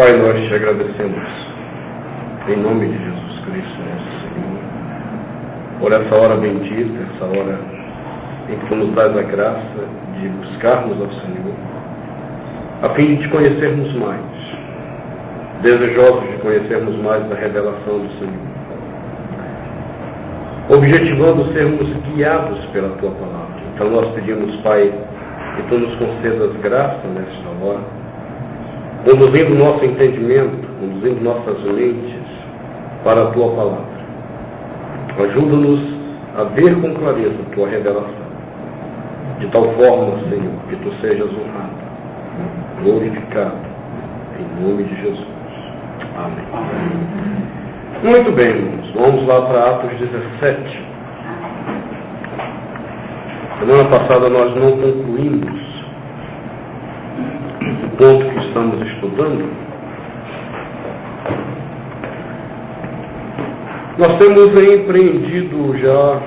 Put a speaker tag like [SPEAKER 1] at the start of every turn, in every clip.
[SPEAKER 1] Pai, nós te agradecemos, em nome de Jesus Cristo, nosso Senhor, por essa hora bendita, essa hora em que tu nos dás a graça de buscarmos ao Senhor, a fim de te conhecermos mais, desejosos de conhecermos mais da revelação do Senhor, objetivando sermos guiados pela tua palavra. Então nós pedimos, Pai, que tu nos concedas graça nesta hora, conduzindo nosso entendimento, conduzindo nossas mentes para a tua palavra. Ajuda-nos a ver com clareza a tua revelação, de tal forma, Senhor, que tu sejas honrado, glorificado, em nome de Jesus. Amém. Muito bem, irmãos, vamos lá para Atos 17. Semana passada nós não concluímos o ponto que estamos estudando. Nós temos empreendido já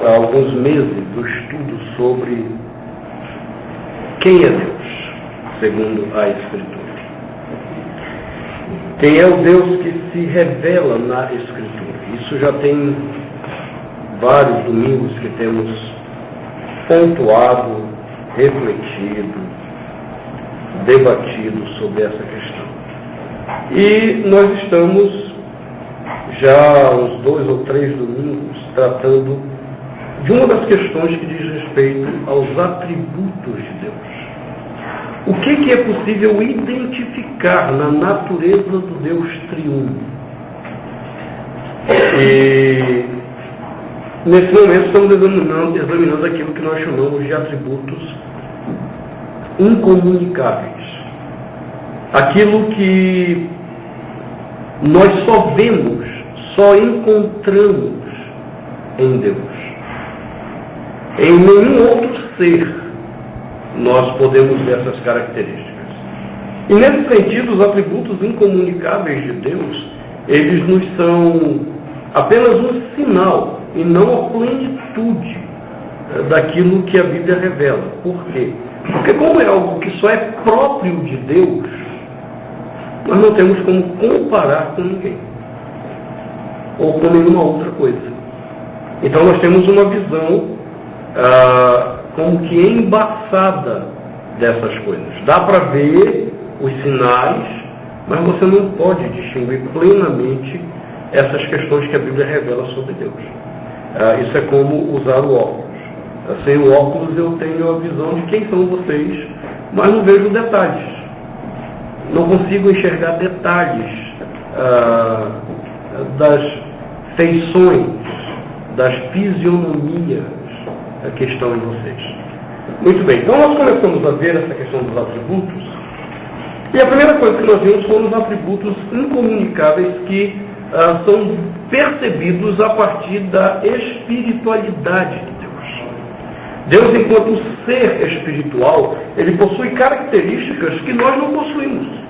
[SPEAKER 1] há alguns meses o estudo sobre quem é Deus, segundo a Escritura. Quem é o Deus que se revela na Escritura. Isso já tem vários domingos que temos pontuado, refletido, debatido sobre essa questão. E nós estamos já há uns 2 ou 3 domingos tratando de uma das questões que diz respeito aos atributos de Deus. O que é possível identificar na natureza do Deus triuno? E nesse momento estamos examinando aquilo que nós chamamos de atributos incomunicáveis. Aquilo que nós só vemos, só encontramos em Deus. Em nenhum outro ser nós podemos ver essas características. E nesse sentido, os atributos incomunicáveis de Deus, eles nos são apenas um sinal e não a plenitude daquilo que a Bíblia revela. Por quê? Porque como é algo que só é próprio de Deus, nós não temos como comparar com ninguém, ou com nenhuma outra coisa. Então nós temos uma visão como que embaçada dessas coisas. Dá para ver os sinais, mas você não pode distinguir plenamente essas questões que a Bíblia revela sobre Deus. Isso é como usar o óculos. Sem o óculos eu tenho a visão de quem são vocês, mas não vejo detalhes. Não consigo enxergar detalhes das feições, das fisionomias que estão em vocês. Muito bem, então nós começamos a ver essa questão dos atributos, e a primeira coisa que nós vimos foram os atributos incomunicáveis que são percebidos a partir da espiritualidade de Deus. Deus, enquanto ser espiritual, ele possui características que nós não possuímos.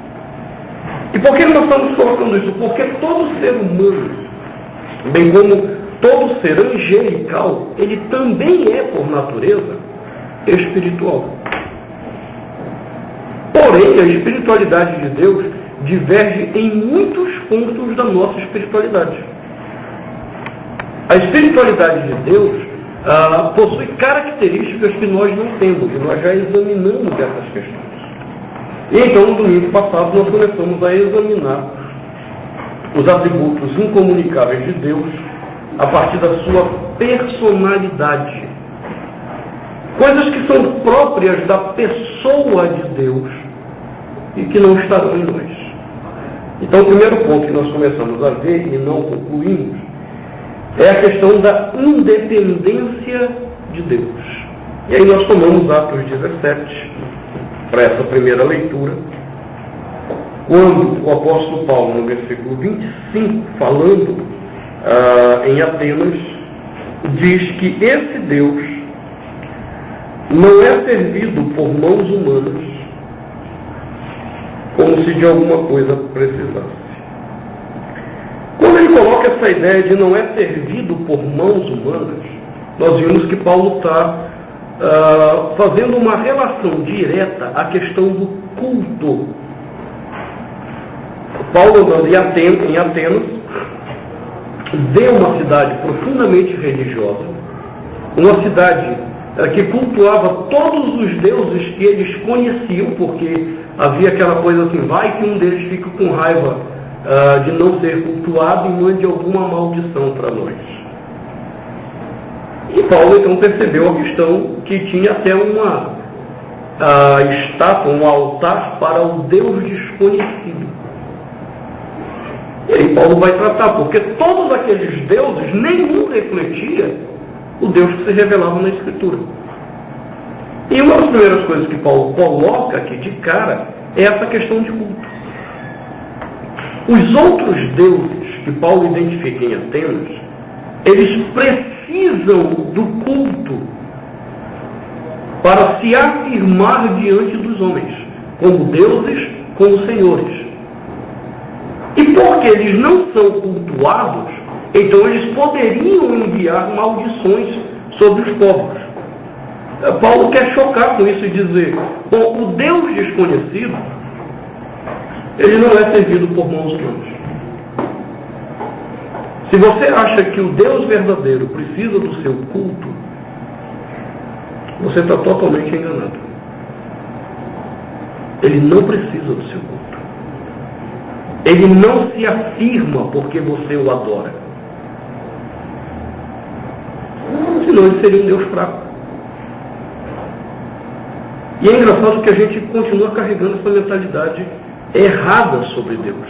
[SPEAKER 1] E por que nós estamos colocando isso? Porque todo ser humano, bem como todo ser angelical, ele também é, por natureza, espiritual. Porém, a espiritualidade de Deus diverge em muitos pontos da nossa espiritualidade. A espiritualidade de Deus possui características que nós não temos, e nós já examinamos essas questões. E então, no domingo passado, nós começamos a examinar os atributos incomunicáveis de Deus a partir da sua personalidade. Coisas que são próprias da pessoa de Deus e que não estarão em nós. Então, o primeiro ponto que nós começamos a ver e não concluímos é a questão da independência de Deus. E aí nós tomamos Atos 17 para essa primeira leitura, quando o apóstolo Paulo, no versículo 25, falando em Atenas, diz que esse Deus não é servido por mãos humanas, como se de alguma coisa precisasse. Quando ele coloca essa ideia de não é servido por mãos humanas, nós vimos que Paulo está fazendo uma relação direta à questão do culto Paulo, andando em Atenas, vê uma cidade profundamente religiosa, uma cidade que cultuava todos os deuses que eles conheciam, porque havia aquela coisa assim, vai que um deles fica com raiva de não ser cultuado e mande alguma maldição para nós. E Paulo então percebeu a questão que tinha até uma estátua, um altar para o Deus desconhecido. E aí Paulo vai tratar, porque todos aqueles deuses, nenhum refletia o Deus que se revelava na Escritura. E uma das primeiras coisas que Paulo coloca aqui de cara é essa questão de culto. Os outros deuses que Paulo identifica em Atenas, eles precisam do culto para se afirmar diante dos homens, como deuses, como senhores. E porque eles não são cultuados, então eles poderiam enviar maldições sobre os povos. Paulo quer chocar com isso e dizer, bom, o Deus desconhecido, ele não é servido por mãos humanas. Se você acha que o Deus verdadeiro precisa do seu culto, você está totalmente enganado. Ele não precisa do seu culto. Ele não se afirma porque você o adora. Senão ele seria um Deus fraco. E é engraçado que a gente continua carregando essa mentalidade errada sobre Deus.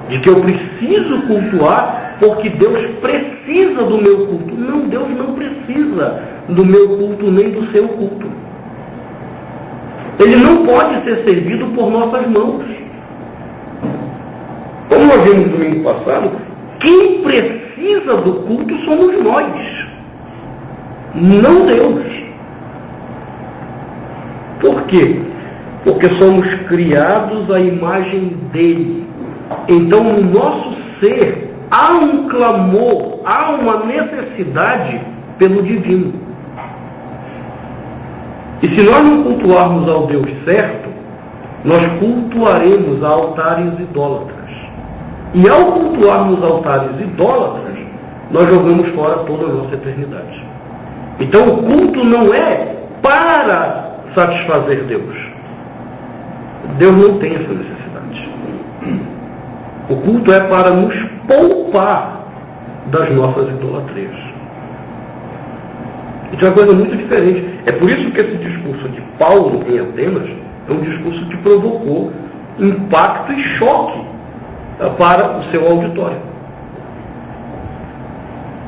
[SPEAKER 1] De que eu preciso cultuar porque Deus precisa do meu culto. Não, Deus não precisa do meu culto nem do seu culto. Ele não pode ser servido por nossas mãos. Como nós vimos no domingo passado, quem precisa do culto somos nós, não Deus. Por quê? Porque somos criados à imagem dele. Então, no nosso ser, há um clamor, há uma necessidade pelo divino. E se nós não cultuarmos ao Deus certo, nós cultuaremos a altares idólatras. E ao cultuarmos altares idólatras, nós jogamos fora toda a nossa eternidade. Então, o culto não é para satisfazer Deus. Deus não tem essa necessidade. O culto é para nos poupar das nossas idolatrias. Isso é uma coisa muito diferente. É por isso que esse discurso de Paulo em Atenas é um discurso que provocou impacto e choque para o seu auditório.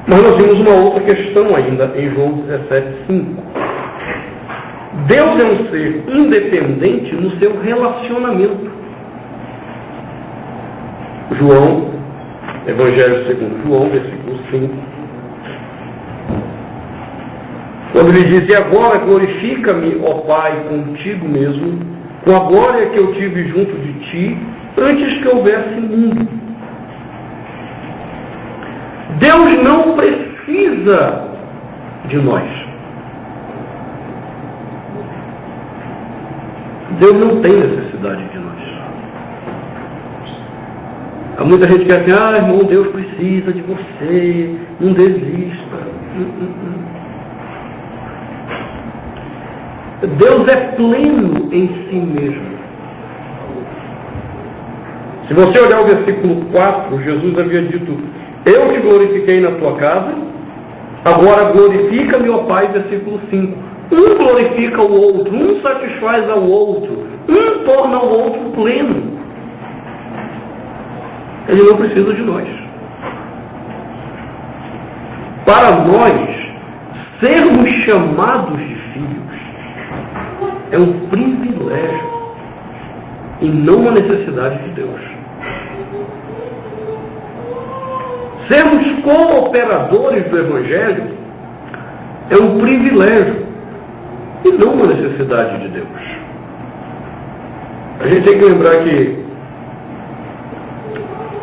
[SPEAKER 1] Mas nós vimos uma outra questão ainda em João 17:5. Deus é um ser independente no seu relacionamento. João, Evangelho segundo João, versículo 5. Quando ele diz, e agora glorifica-me, ó Pai, contigo mesmo, com a glória que eu tive junto de ti, antes que houvesse mundo. Deus não precisa de nós. Deus não tem necessidade de nós. Há muita gente que diz assim, irmão, Deus precisa de você, não desista. Deus é pleno em si mesmo. Se você olhar o versículo 4, Jesus havia dito, eu te glorifiquei na tua casa, agora glorifica-me, ó Pai, versículo 5. Um glorifica o outro, um satisfaz ao outro, um torna o outro pleno. Ele não precisa de nós. Para nós, sermos chamados de filhos é um privilégio e não uma necessidade de Deus. Sermos cooperadores do Evangelho é um privilégio e não uma necessidade de Deus. A gente tem que lembrar que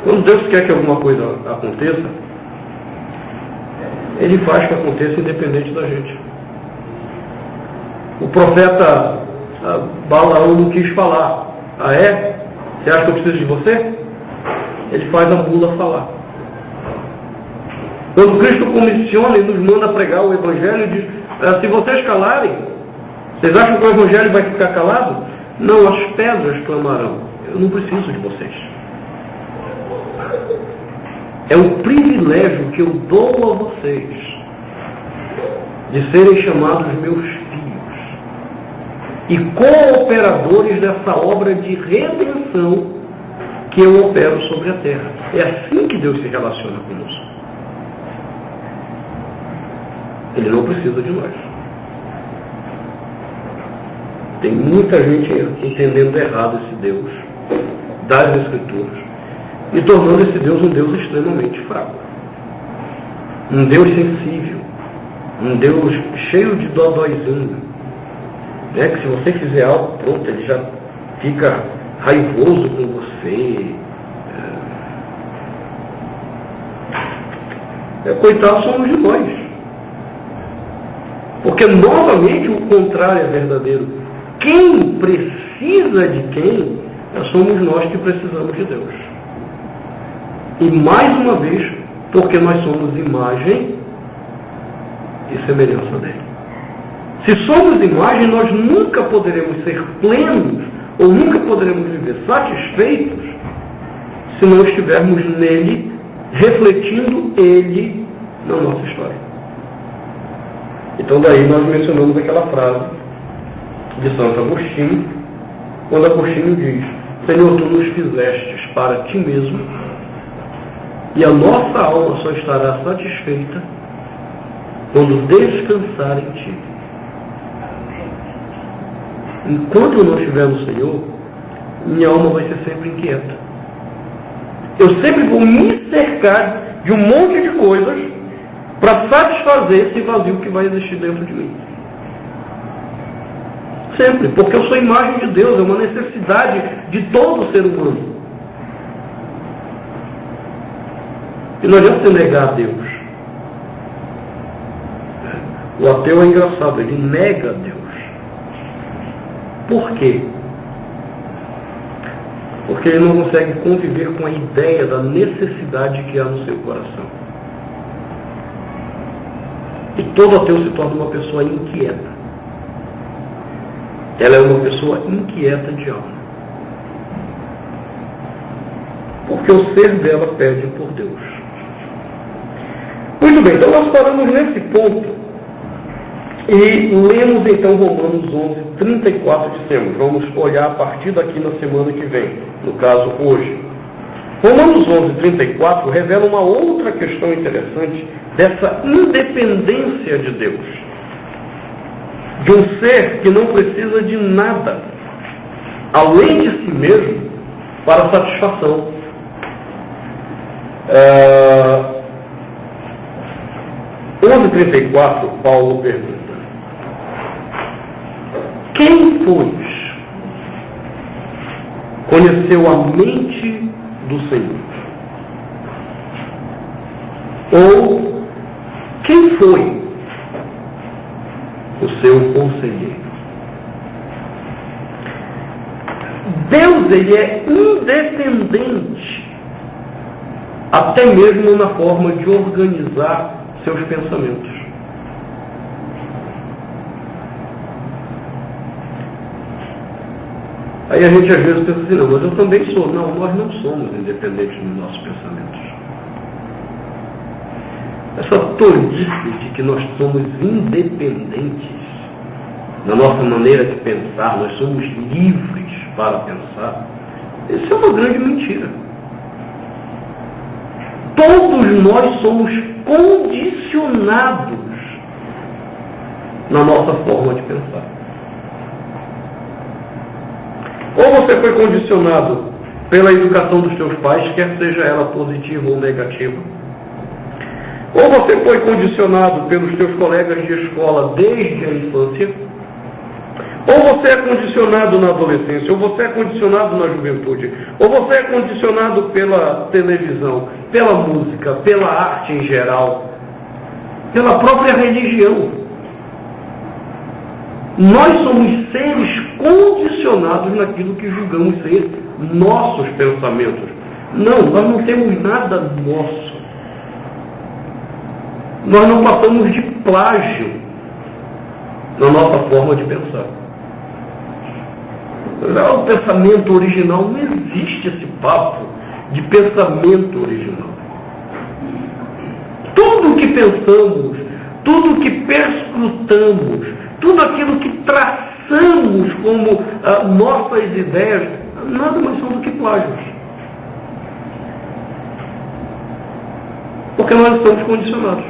[SPEAKER 1] quando Deus quer que alguma coisa aconteça, Ele faz que aconteça independente da gente. O profeta Balaão não quis falar. Você acha que eu preciso de você? Ele faz a mula falar. Quando Cristo comissiona e nos manda pregar o Evangelho, diz, se vocês calarem, vocês acham que o Evangelho vai ficar calado? Não, as pedras clamarão. Eu não preciso de vocês. É um privilégio que eu dou a vocês de serem chamados meus filhos e cooperadores dessa obra de redenção que eu opero sobre a terra. É assim que Deus se relaciona conosco. Ele não precisa de nós. Tem muita gente entendendo errado esse Deus das Escrituras e tornando esse Deus um Deus extremamente fraco. Um Deus sensível. Um Deus cheio de dodóizinho. Que se você fizer algo, pronto, ele já fica raivoso com você. Coitado somos de nós. Porque, novamente, o contrário é verdadeiro. Quem precisa de quem, somos nós que precisamos de Deus. E, mais uma vez, porque nós somos imagem e semelhança dele. Se somos imagem, nós nunca poderemos ser plenos, ou nunca poderemos viver satisfeitos, se não estivermos nele, refletindo ele na nossa história. Então daí nós mencionamos aquela frase de Santo Agostinho, quando Agostinho diz, Senhor, tu nos fizestes para ti mesmo, e a nossa alma só estará satisfeita quando descansar em ti. Enquanto eu não estiver no Senhor, minha alma vai ser sempre inquieta. Eu sempre vou me cercar de um monte de coisas para satisfazer esse vazio que vai existir dentro de mim. Sempre, porque eu sou imagem de Deus, é uma necessidade de todo ser humano. E não adianta você negar a Deus. O ateu é engraçado, ele nega a Deus. Por quê? Porque ele não consegue conviver com a ideia da necessidade que há no seu coração. E todo ateu se torna uma pessoa inquieta. Ela é uma pessoa inquieta de alma. Porque o ser dela pede por Deus. Muito bem, então nós paramos nesse ponto e lemos então Romanos 11, 34 e dissemos. Vamos olhar a partir daqui na semana que vem, no caso hoje. Romanos 11, 34 revela uma outra questão interessante dessa independência de Deus. De um ser que não precisa de nada, além de si mesmo, para satisfação. 11:34, Paulo pergunta: quem, pois, conheceu a mente do Senhor? Ou quem foi o seu conselheiro? Deus, ele é independente, até mesmo na forma de organizar seus pensamentos. Aí a gente às vezes pensa assim, não, mas eu também sou. Não, nós não somos independentes nos nossos pensamentos. Essa tolice de que nós somos independentes na nossa maneira de pensar, nós somos livres para pensar, isso é uma grande mentira. Todos nós somos condicionados na nossa forma de pensar. Ou você foi condicionado pela educação dos teus pais, quer seja ela positiva ou negativa. Ou você foi condicionado pelos teus colegas de escola desde a infância. Ou você é condicionado na adolescência, ou você é condicionado na juventude, ou você é condicionado pela televisão, pela música, pela arte em geral, pela própria religião. Nós somos seres condicionados naquilo que julgamos ser nossos pensamentos. Não, nós não temos nada nosso. Nós não passamos de plágio na nossa forma de pensar. Não, o pensamento original, não existe esse papo de pensamento original. Tudo que pensamos, tudo que perscrutamos, tudo aquilo que traçamos como nossas ideias, nada mais são do que plágios. Porque nós estamos condicionados.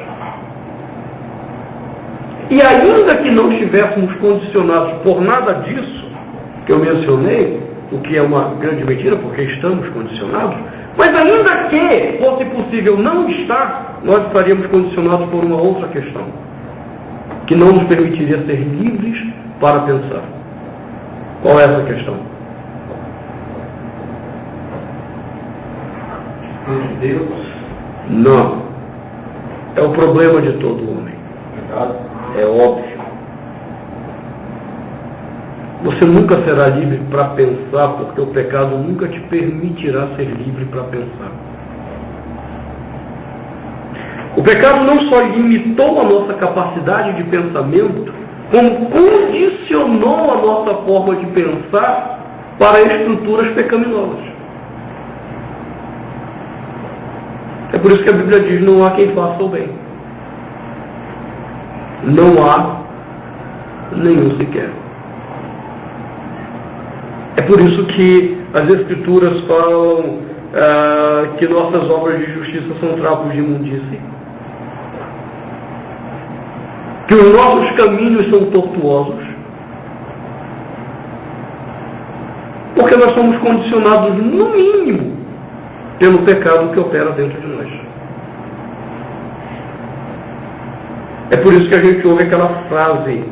[SPEAKER 1] E ainda que não estivéssemos condicionados por nada disso que eu mencionei, o que é uma grande mentira, porque estamos condicionados, mas ainda que fosse possível não estar, nós estaríamos condicionados por uma outra questão, que não nos permitiria ser livres para pensar. Qual é essa questão? Deus? Não. É o problema de todo homem. É óbvio. Você nunca será livre para pensar, porque o pecado nunca te permitirá ser livre para pensar. O pecado não só limitou a nossa capacidade de pensamento, como condicionou a nossa forma de pensar para estruturas pecaminosas. É por isso que a Bíblia diz, não há quem faça o bem. Não há nenhum sequer. É por isso que as Escrituras falam que nossas obras de justiça são trapos de imundície. Que os nossos caminhos são tortuosos. Porque nós somos condicionados, no mínimo, pelo pecado que opera dentro de nós. É por isso que a gente ouve aquela frase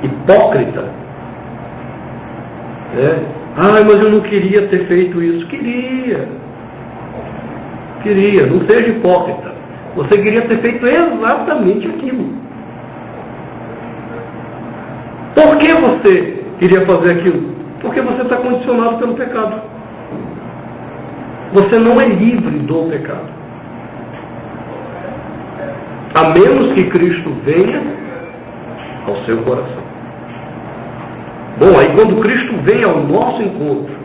[SPEAKER 1] hipócrita. Mas eu não queria ter feito isso. Queria. Não seja hipócrita. Você queria ter feito exatamente aquilo. Por que você queria fazer aquilo? Porque você está condicionado pelo pecado. Você não é livre do pecado. A menos que Cristo venha ao seu coração. Bom, aí quando Cristo vem ao nosso encontro,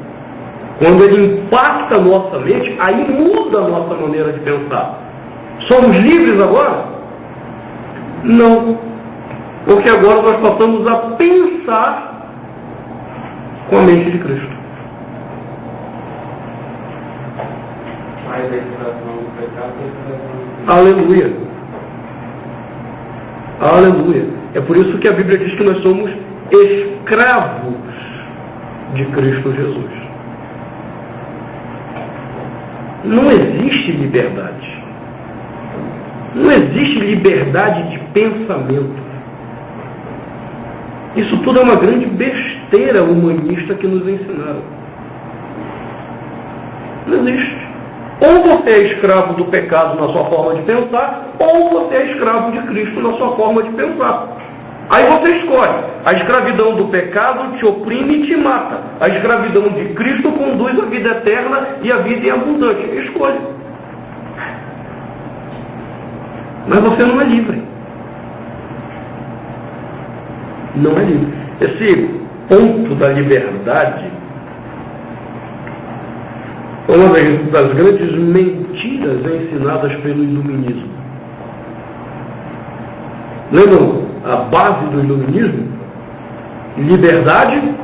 [SPEAKER 1] quando Ele impacta a nossa mente, aí muda a nossa maneira de pensar. Somos livres agora? Não. Porque agora nós passamos a pensar com a mente de Cristo. Aleluia. Aleluia. É por isso que a Bíblia diz que nós somos escravos de Cristo Jesus. Não existe liberdade. Não existe liberdade de pensamento. Isso tudo é uma grande besteira humanista que nos ensinaram. Não existe. Ou você é escravo do pecado na sua forma de pensar, ou você é escravo de Cristo na sua forma de pensar. Aí você escolhe. A escravidão do pecado te oprime e te mata. A escravidão de Cristo conduz à vida eterna e à vida em abundante. Escolhe. Mas você não é livre. Não é livre. Esse ponto da liberdade é uma das grandes mentiras ensinadas pelo iluminismo. Lembram a base do iluminismo? Liberdade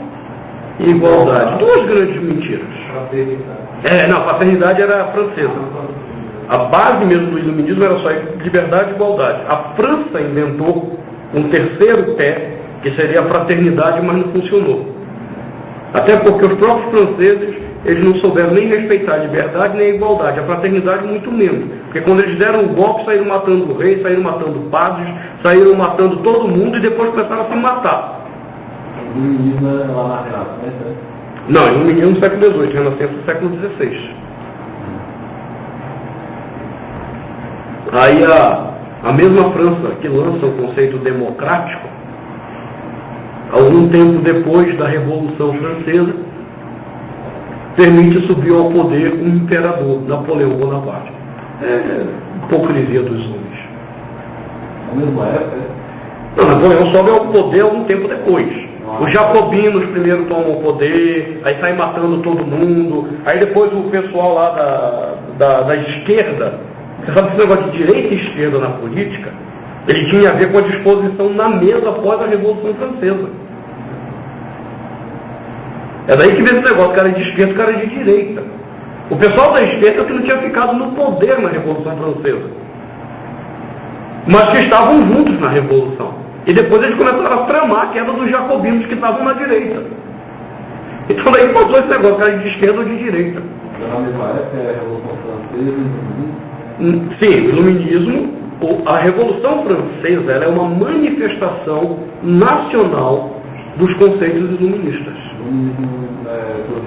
[SPEAKER 1] e igualdade. Duas grandes mentiras. Fraternidade era francesa. A base mesmo do iluminismo era só liberdade e igualdade. A França inventou um terceiro pé, que seria a fraternidade, mas não funcionou. Até porque os próprios franceses, eles não souberam nem respeitar a liberdade nem a igualdade. A fraternidade muito menos. Porque quando eles deram o golpe, saíram matando o rei, saíram matando padres, saíram matando todo mundo e depois começaram a se matar. O iluminismo é lá na França, né? Não, o iluminismo no século XVIII, renascença no século XVI. Aí a mesma França que lança o conceito democrático, algum tempo depois da Revolução Francesa, permite subir ao poder um imperador, Napoleão Bonaparte. É hipocrisia dos homens.
[SPEAKER 2] Na mesma época?
[SPEAKER 1] Não, Napoleão sobe ao poder algum tempo depois. Os jacobinos primeiro tomam o poder, aí saem matando todo mundo, aí depois o pessoal lá da esquerda, você sabe que esse negócio de direita e esquerda na política, ele tinha a ver com a disposição na mesa após a Revolução Francesa. É daí que vem esse negócio, cara de esquerda e cara de direita. O pessoal da esquerda que não tinha ficado no poder na Revolução Francesa, mas que estavam juntos na Revolução. E depois eles começaram a tramar a queda dos jacobinos que estavam na direita. Então daí passou esse negócio, cara de esquerda ou de direita.
[SPEAKER 2] Na mesma época é a Revolução Francesa.
[SPEAKER 1] Sim, o iluminismo, a Revolução Francesa, ela é uma manifestação nacional dos conceitos iluministas.
[SPEAKER 2] O iluminismo é do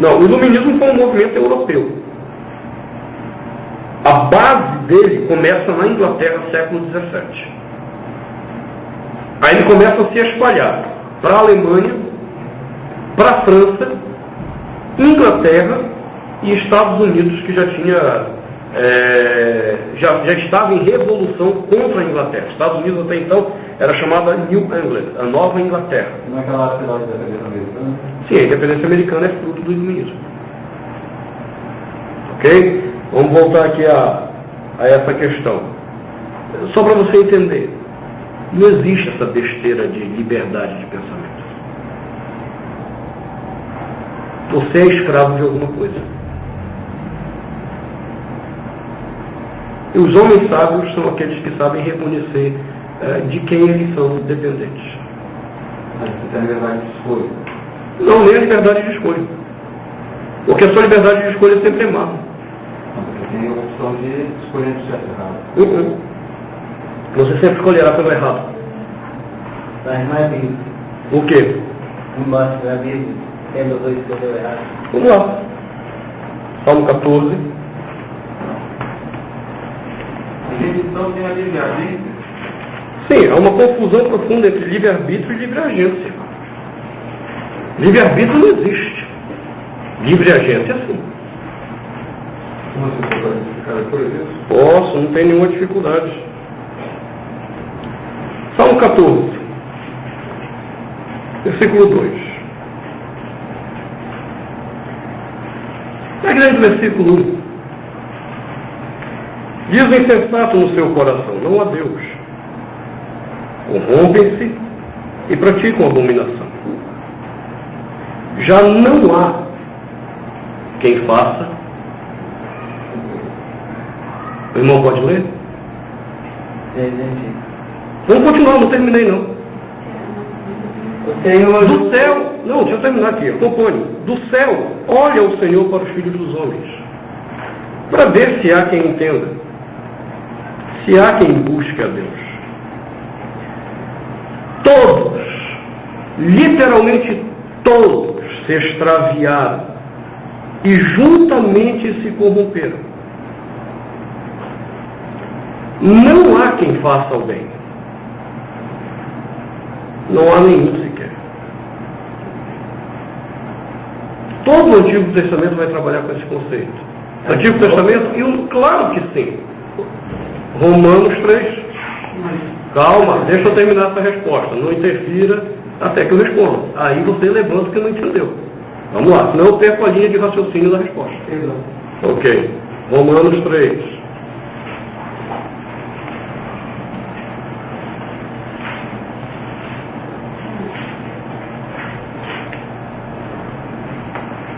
[SPEAKER 1] Não, o iluminismo foi um movimento europeu. A base dele começa na Inglaterra, século XVII. Aí ele começa a se espalhar para a Alemanha, para a França, Inglaterra e Estados Unidos, que já tinha já estava em revolução contra a Inglaterra. Estados Unidos até então era chamada New England, a Nova Inglaterra.
[SPEAKER 2] Naquela época da independência americana?
[SPEAKER 1] Sim, a independência americana é fruto do iluminismo. Ok? Vamos voltar aqui a essa questão. Só para você entender, não existe essa besteira de liberdade de pensamento. Você é escravo de alguma coisa. E os homens sábios são aqueles que sabem reconhecer de quem eles são dependentes.
[SPEAKER 2] Mas você tem a liberdade de escolha?
[SPEAKER 1] Não, nem a liberdade de escolha. Porque a sua liberdade de escolha sempre é má.
[SPEAKER 2] Porque tem a opção de escolher entre certo e errado.
[SPEAKER 1] Você sempre escolherá pelo errado.
[SPEAKER 2] Mas não é Bíblia.
[SPEAKER 1] O quê?
[SPEAKER 2] Não mostra na Bíblia, tendo dois escolheu errado.
[SPEAKER 1] Vamos lá. Salmo 14.
[SPEAKER 2] A gente então tem a livre-arbítrio.
[SPEAKER 1] Sim, há uma confusão profunda entre livre-arbítrio e livre-agência. Livre-arbítrio não existe. Livre-agência, sim.
[SPEAKER 2] Como você pode explicar por isso?
[SPEAKER 1] Posso, não tem nenhuma dificuldade. Salmo 14, versículo 2. É grande versículo 1. Diz o insensato no seu coração, não a Deus. Corrompem-se e praticam abominação. Já não há quem faça. O irmão pode ler? Vamos continuar, não terminei não.
[SPEAKER 2] O Senhor
[SPEAKER 1] Do céu, não, deixa eu terminar aqui, acompanhe. Do céu, olha o Senhor para os filhos dos homens, para ver se há quem entenda, se há quem busque a Deus. Todos, literalmente todos, se extraviaram e juntamente se corromperam. Não há quem faça o bem. Não há nenhum sequer. Todo o Antigo Testamento vai trabalhar com esse conceito. Antigo Testamento? Claro que sim. Romanos 3. Calma, deixa eu terminar essa resposta. Não interfira até que eu responda. Aí você levanta o que não entendeu. Vamos lá, senão eu perco a linha de raciocínio da resposta. Ok. Romanos 3.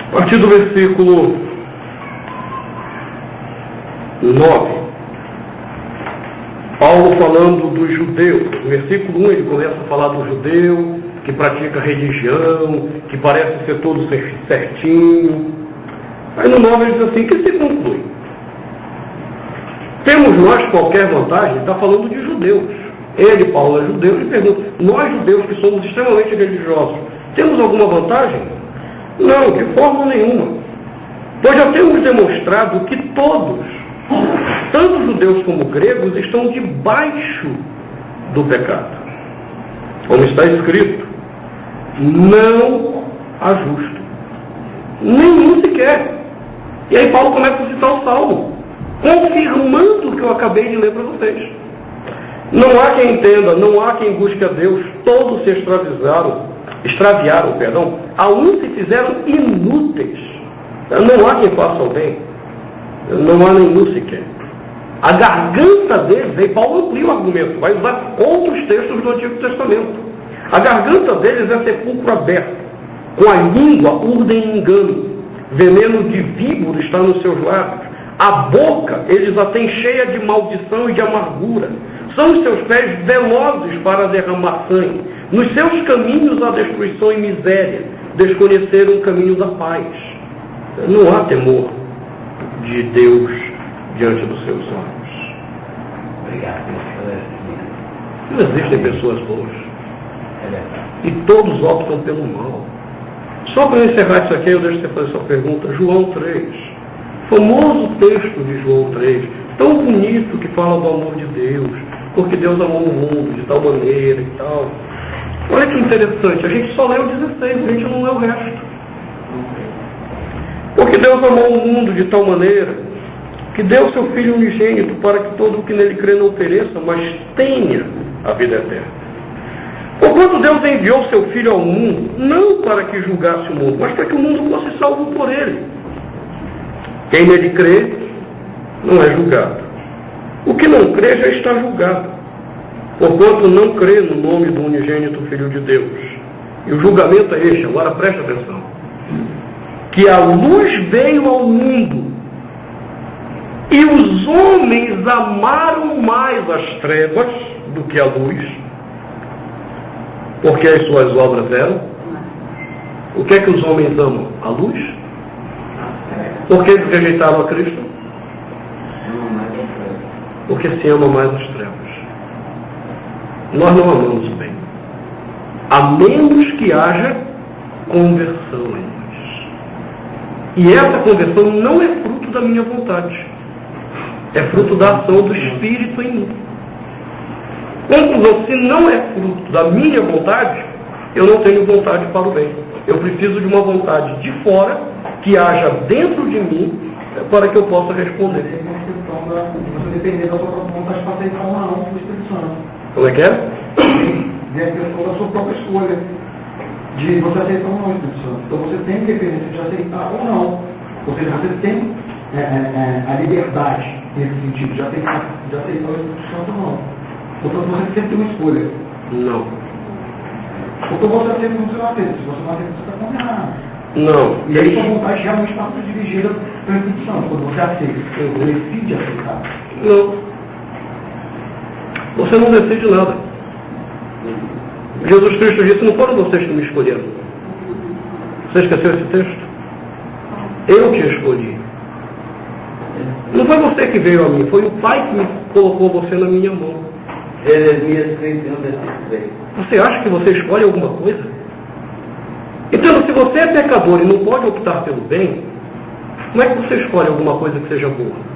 [SPEAKER 1] A partir do versículo 9, Paulo falando dos judeus. No versículo 1 ele começa a falar do judeu que pratica religião, que parece ser todo certinho. Aí no 9 ele diz assim, que se conclui? Temos nós qualquer vantagem? Está falando de judeus. Ele, Paulo, é judeu, ele pergunta, nós judeus que somos extremamente religiosos, temos alguma vantagem? Não, de forma nenhuma. Pois já temos demonstrado que todos, tanto judeus como gregos, estão debaixo do pecado. Como está escrito, não há justo. Nenhum sequer. E aí Paulo começa a citar o Salmo, confirmando o que eu acabei de ler para vocês. Não há quem entenda, não há quem busque a Deus, todos se extraviaram, a uns se fizeram inúteis. Não há quem faça o bem, não há nenhum sequer. A garganta deles, aí Paulo amplia o argumento, vai usar outros textos do Antigo Testamento. A garganta deles é sepulcro aberto, com a língua urdem engano, veneno de víbora está nos seus lábios, a boca eles a têm cheia de maldição e de amargura, são os seus pés velozes para derramar sangue, nos seus caminhos há destruição e miséria, desconheceram o caminho da paz. Não há temor de Deus diante dos seus olhos.
[SPEAKER 2] Obrigado.
[SPEAKER 1] Não existem pessoas boas. E todos optam pelo mal. Só para encerrar isso aqui, eu deixo você fazer essa pergunta. João 3. Famoso texto de João 3. Tão bonito que fala do amor de Deus. Porque Deus amou o mundo de tal maneira e tal. Olha que interessante. A gente só lê o 16, a gente não lê o resto. Porque Deus amou o mundo de tal maneira que deu seu Filho unigênito para que todo o que nele crê não pereça, mas tenha a vida eterna. Porquanto Deus enviou seu Filho ao mundo, não para que julgasse o mundo, mas para que o mundo fosse salvo por ele. Quem nele crê, não é julgado. O que não crê já está julgado, porquanto não crê no nome do unigênito Filho de Deus. E o julgamento é este, agora preste atenção. Que a luz veio ao mundo, e os homens amaram mais as trevas do que a luz, porque as suas obras eram. O que é que os homens amam? A luz? Por que eles rejeitaram a Cristo? Porque se ama mais as trevas. Nós não amamos o bem, a menos que haja conversão em nós. E essa conversão não é fruto da minha vontade, é fruto da ação do Espírito em mim. Conclusão, se não é fruto da minha vontade, eu não tenho vontade para o bem. Eu preciso de uma vontade de fora, que haja dentro de mim, para que eu possa responder.
[SPEAKER 2] Você depender da sua própria vontade para aceitar ou não do Espírito Santo.
[SPEAKER 1] Como é que é?
[SPEAKER 2] E a questão da sua própria escolha, de você aceitar ou não o Espírito Santo. Então você tem independência de aceitar ou não. Ou seja, você tem a liberdade nesse sentido, de aceitar o Espírito Santo ou não. Portanto, você sempre tem uma escolha.
[SPEAKER 1] Não.
[SPEAKER 2] Porque você aceita ou você não aceita. Se você não aceita, você está condenado.
[SPEAKER 1] Não.
[SPEAKER 2] E aí sua vontade realmente está dirigida pelo Espírito Santo. Quando você aceita, você decide aceitar.
[SPEAKER 1] Não. Você não decide nada. Jesus Cristo disse, não foram vocês que me escolheram. Você esqueceu esse texto? Eu te escolhi. Não foi você que veio a mim, foi o Pai que me colocou você na minha mão. Você acha que você escolhe alguma coisa? Então, se você é pecador e não pode optar pelo bem, como é que você escolhe alguma coisa que seja boa?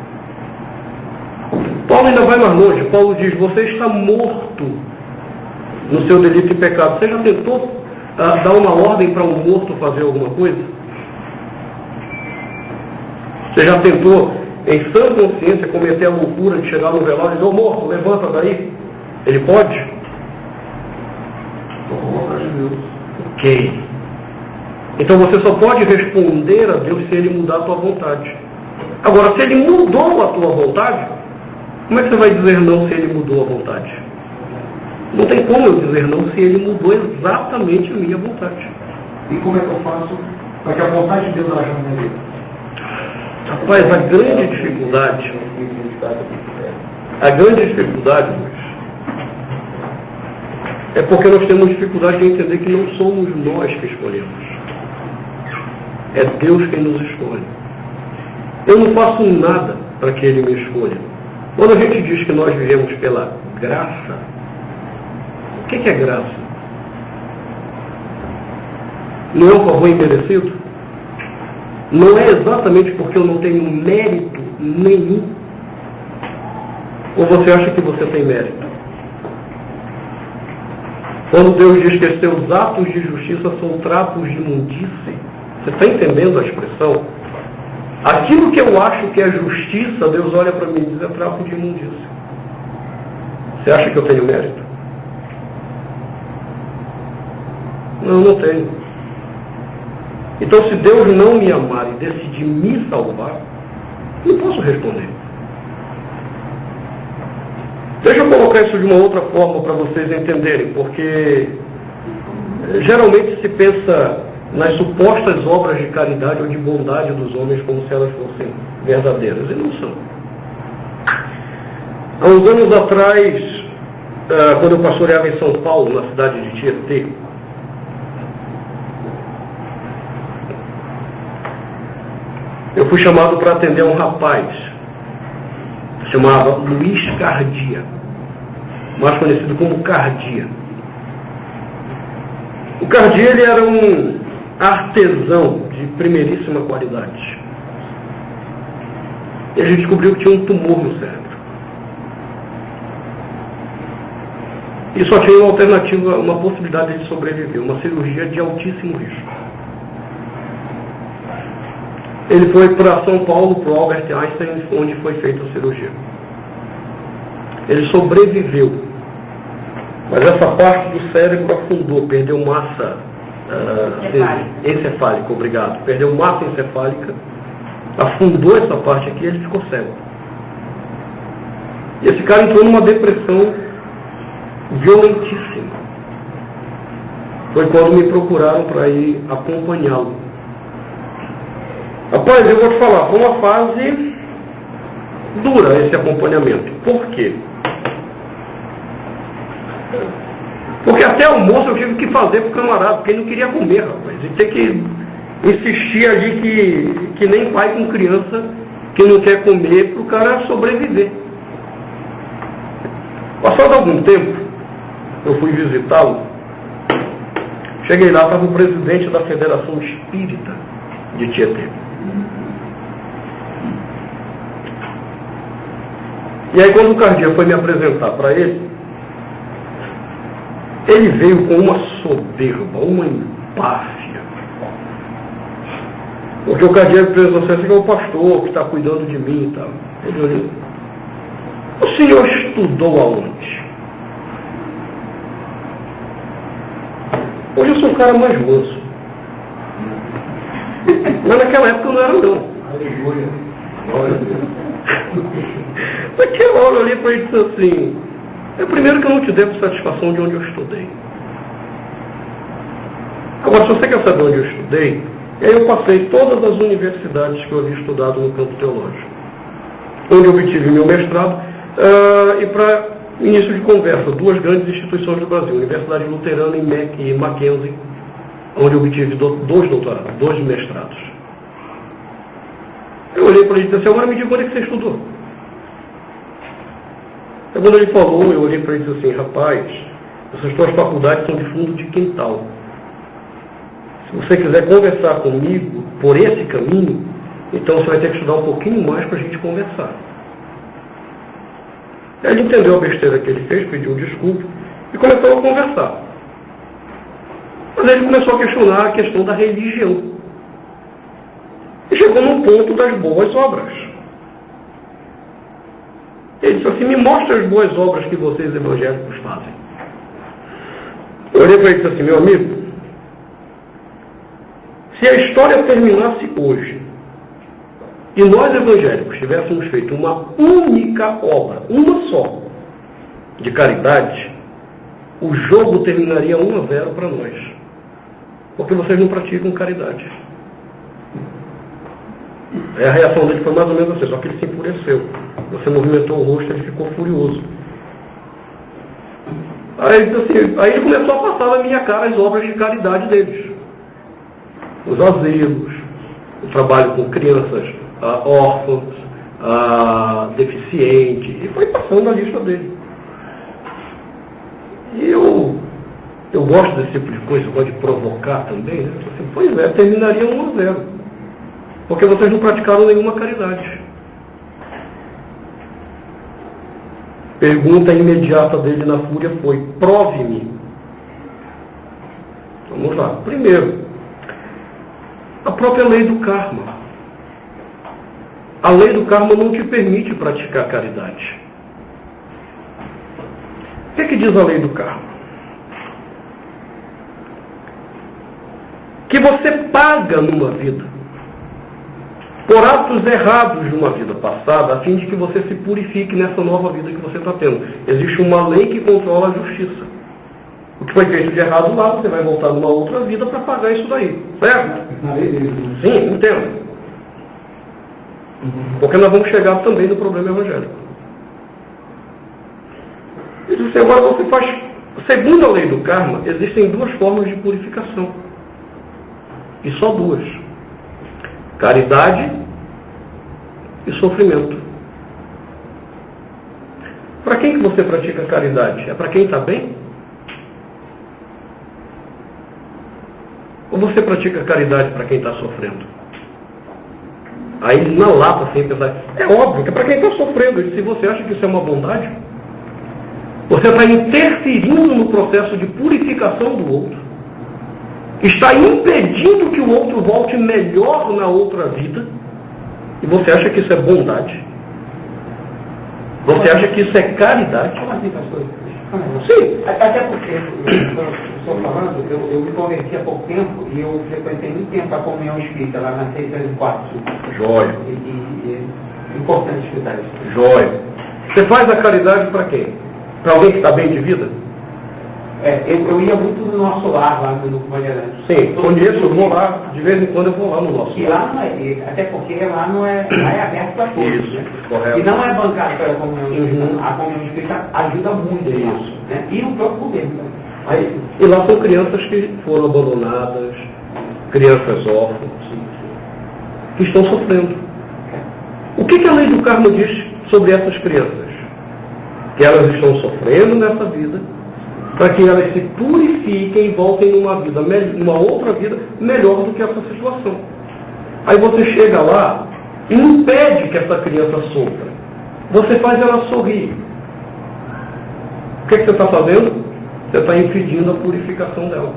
[SPEAKER 1] Paulo ainda vai mais longe. Paulo diz, você está morto no seu delito e pecado. Você já tentou dar uma ordem para um morto fazer alguma coisa? Você já tentou, em sã consciência, cometer a loucura de chegar no velório e dizer, ô morto, levanta daí? Ele pode? Ok. Então você só pode responder a Deus se Ele mudar a tua vontade. Agora, se Ele mudou a tua vontade, como é que você vai dizer não se Ele mudou a vontade? Não tem como eu dizer não se Ele mudou exatamente a minha vontade.
[SPEAKER 2] E como é que eu faço para que a vontade de Deus haja na minha vida?
[SPEAKER 1] Rapaz, a grande dificuldade, Luiz, é porque nós temos dificuldade de entender que não somos nós que escolhemos. É Deus quem nos escolhe. Eu não faço nada para que Ele me escolha. Quando a gente diz que nós vivemos pela graça, o que é graça? Não é um favor imerecido? Não é exatamente porque eu não tenho mérito nenhum? Ou você acha que você tem mérito? Quando Deus diz que seus atos de justiça são trapos de imundície, você está entendendo a expressão? Aquilo que eu acho que é justiça, Deus olha para mim e diz, é trapo de imundície. Você acha que eu tenho mérito? Não, não tenho. Então, se Deus não me amar e decidir me salvar, não posso responder. Deixa eu colocar isso de uma outra forma para vocês entenderem, porque geralmente se pensa nas supostas obras de caridade ou de bondade dos homens como se elas fossem verdadeiras, e não são. Há uns anos atrás, quando eu pastoreava em São Paulo, na cidade de Tietê, eu fui chamado para atender um rapaz, chamava Luiz Cardia, mais conhecido como Cardia. O Cardia, ele era um artesão de primeiríssima qualidade. E a gente descobriu que tinha um tumor no cérebro. E só tinha uma alternativa, uma possibilidade de sobreviver, uma cirurgia de altíssimo risco. Ele foi para São Paulo, para o Albert Einstein, onde foi feita a cirurgia. Ele sobreviveu, mas essa parte do cérebro afundou, perdeu massa encefálica, obrigado. Perdeu massa encefálica, afundou essa parte aqui e ele ficou cego. E esse cara entrou numa depressão violentíssima. Foi quando me procuraram para ir acompanhá-lo. Rapaz, eu vou te falar, foi uma fase dura esse acompanhamento. Por quê? Porque até almoço eu tive que fazer pro camarada, porque ele não queria comer, rapaz. E ter que insistir ali que nem pai com criança que não quer comer para o cara sobreviver. Passado algum tempo, eu fui visitá-lo. Cheguei lá, estava o presidente da Federação Espírita de Tietê. E aí quando o Cardia foi me apresentar para ele, ele veio com uma soberba, uma empáfia. Porque o Cardia pensou assim, esse é o pastor que está cuidando de mim e tal. Ele olhou, o senhor estudou aonde? Hoje eu sou um cara mais manso. Mas naquela época eu não era não. Aleluia. Naquela hora eu olhei para ele e disse assim, primeiro que eu não te devo satisfação de onde eu estudei. Agora, se você quer saber onde eu estudei, aí eu passei todas as universidades que eu havia estudado no campo teológico. Onde eu obtive meu mestrado, e para início de conversa, duas grandes instituições do Brasil, Universidade Luterana e Mackenzie, onde eu obtive dois doutorados, 2 mestrados. Eu olhei para ele e disse assim, agora me diga onde é que você estudou. Então, quando ele falou, eu olhei para ele e disse assim, rapaz, essas tuas faculdades são de fundo de quintal. Se você quiser conversar comigo por esse caminho, então você vai ter que estudar um pouquinho mais para a gente conversar. Ele entendeu a besteira que ele fez, pediu desculpa e começou a conversar. Mas ele começou a questionar a questão da religião. E chegou num ponto das boas obras. Ele disse assim, me mostra as boas obras que vocês evangélicos fazem. Eu olhei para ele e disse assim, meu amigo, se a história terminasse hoje, e nós evangélicos tivéssemos feito uma única obra, uma só, de caridade, o jogo terminaria 1-0 para nós. Porque vocês não praticam caridade. A reação dele foi mais ou menos assim, só que ele se enfureceu. Você movimentou o rosto, ele ficou furioso. Aí ele começou a passar na minha cara as obras de caridade deles. Os asilos, o trabalho com crianças órfãs, deficientes, e foi passando a lista dele. E eu gosto desse tipo de coisa, eu gosto de provocar também, né? Assim, pois é, terminaria 1-0. Porque vocês não praticaram nenhuma caridade. Pergunta imediata dele na fúria foi, prove-me Primeiro, a própria lei do karma. A lei do karma não te permite praticar caridade. O que diz a lei do karma? Que você paga numa vida por atos errados de uma vida passada, a fim de que você se purifique nessa nova vida que você está tendo. Existe uma lei que controla a justiça. O que foi feito de errado lá, você vai voltar numa outra vida para pagar isso daí. Certo? Sim, entendo. Porque nós vamos chegar também no problema evangélico. E agora você faz... Segundo a lei do karma, existem duas formas de purificação. E só duas. Caridade e sofrimento. Para quem que você pratica caridade? É para quem está bem? Ou você pratica caridade para quem está sofrendo? Aí na lata, sem pensar, é óbvio que é para quem está sofrendo. Se você acha que isso é uma bondade, você está interferindo no processo de purificação do outro. Está impedindo que o outro volte melhor na outra vida. E você acha que isso é bondade? Você acha que isso é caridade?
[SPEAKER 2] Como assim, pastor?
[SPEAKER 1] Sim.
[SPEAKER 2] Até porque, estou falando, eu me converti há pouco tempo e eu frequentei muito tempo a comunhão espírita, lá na 634.
[SPEAKER 1] Jóia.
[SPEAKER 2] É importante escutar isso.
[SPEAKER 1] Jóia. Você faz a caridade para quem? Para alguém que está bem de vida?
[SPEAKER 2] Eu ia muito no nosso lar, lá no Bandeirantes.
[SPEAKER 1] Sim, conheço, eu vou lá, de vez em quando eu vou lá no nosso
[SPEAKER 2] E
[SPEAKER 1] lar.
[SPEAKER 2] lá não é, até porque lá não é, lá é aberto para todos.
[SPEAKER 1] Isso,
[SPEAKER 2] Né?
[SPEAKER 1] correto.
[SPEAKER 2] E não é bancado pela comunhão espírita.
[SPEAKER 1] Uhum.
[SPEAKER 2] A comunhão espírita ajuda muito nisso. Né? E o próprio governo. Aí,
[SPEAKER 1] E lá são crianças que foram abandonadas, crianças órfãs, que estão sofrendo. O que a lei do karma diz sobre essas crianças? Que elas estão sofrendo nessa vida, para que elas se purifiquem e voltem numa outra vida melhor do que essa situação. Aí você chega lá e impede que essa criança sofra. Você faz ela sorrir. O que você está fazendo? Você está impedindo a purificação dela.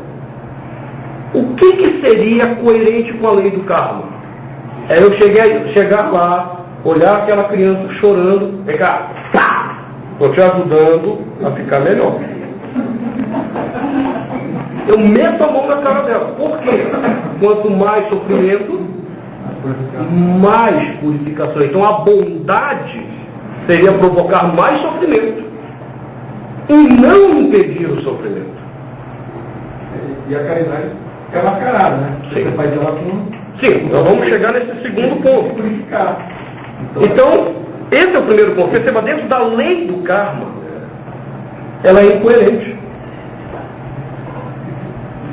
[SPEAKER 1] O que seria coerente com a lei do karma? É eu chegar lá, olhar aquela criança chorando, pegar, pá! Estou te ajudando a ficar melhor. Eu meto a mão na cara dela. Por quê? Quanto mais sofrimento, mais purificação. Então a bondade seria provocar mais sofrimento e não impedir o sofrimento.
[SPEAKER 2] e a caridade é mascarada, né?
[SPEAKER 1] Sim.
[SPEAKER 2] Você faz ela com...
[SPEAKER 1] Sim, nós vamos chegar nesse segundo ponto.
[SPEAKER 2] Purificar.
[SPEAKER 1] Então, esse é o primeiro ponto. Perceba, dentro da lei do karma, ela é incoerente.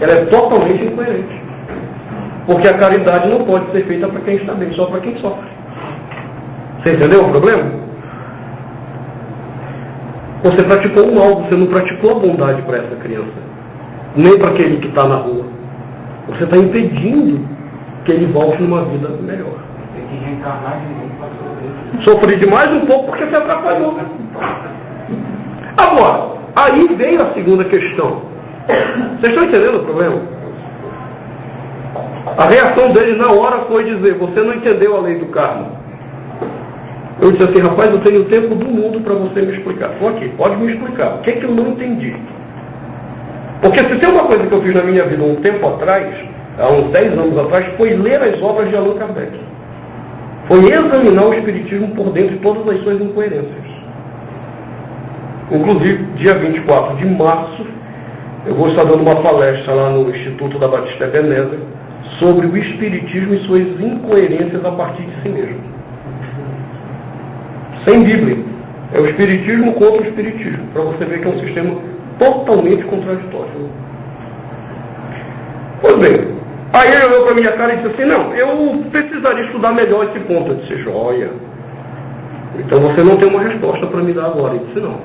[SPEAKER 1] Ela é totalmente incoerente. Porque a caridade não pode ser feita para quem está bem, só para quem sofre. Você entendeu o problema? Você praticou o mal, você não praticou a bondade para essa criança. Nem para aquele que está na rua. Você está impedindo que ele volte numa vida melhor.
[SPEAKER 2] Tem que reencarnar de novo para
[SPEAKER 1] Sofri demais um pouco porque se atrapalhou. Agora, aí veio a segunda questão. Vocês estão entendendo o problema? A reação dele na hora foi dizer, você não entendeu a lei do karma. Eu disse assim, rapaz, eu tenho o tempo do mundo para você me explicar. Estou aqui, pode me explicar. O que é que eu não entendi? Porque se tem uma coisa que eu fiz na minha vida um tempo atrás, há uns 10 anos atrás, foi ler as obras de Allan Kardec. Foi examinar o Espiritismo por dentro de todas as suas incoerências. Inclusive, dia 24 de março, eu vou estar dando uma palestra lá no Instituto da Batista Ebenezer sobre o Espiritismo e suas incoerências a partir de si mesmo. Sem Bíblia. É o Espiritismo contra o Espiritismo, para você ver que é um sistema totalmente contraditório. Pois bem, aí ele olhou para a minha cara e disse assim, não, eu precisaria estudar melhor esse ponto. Eu disse, joia. Então você não tem uma resposta para me dar agora. Ele disse, não.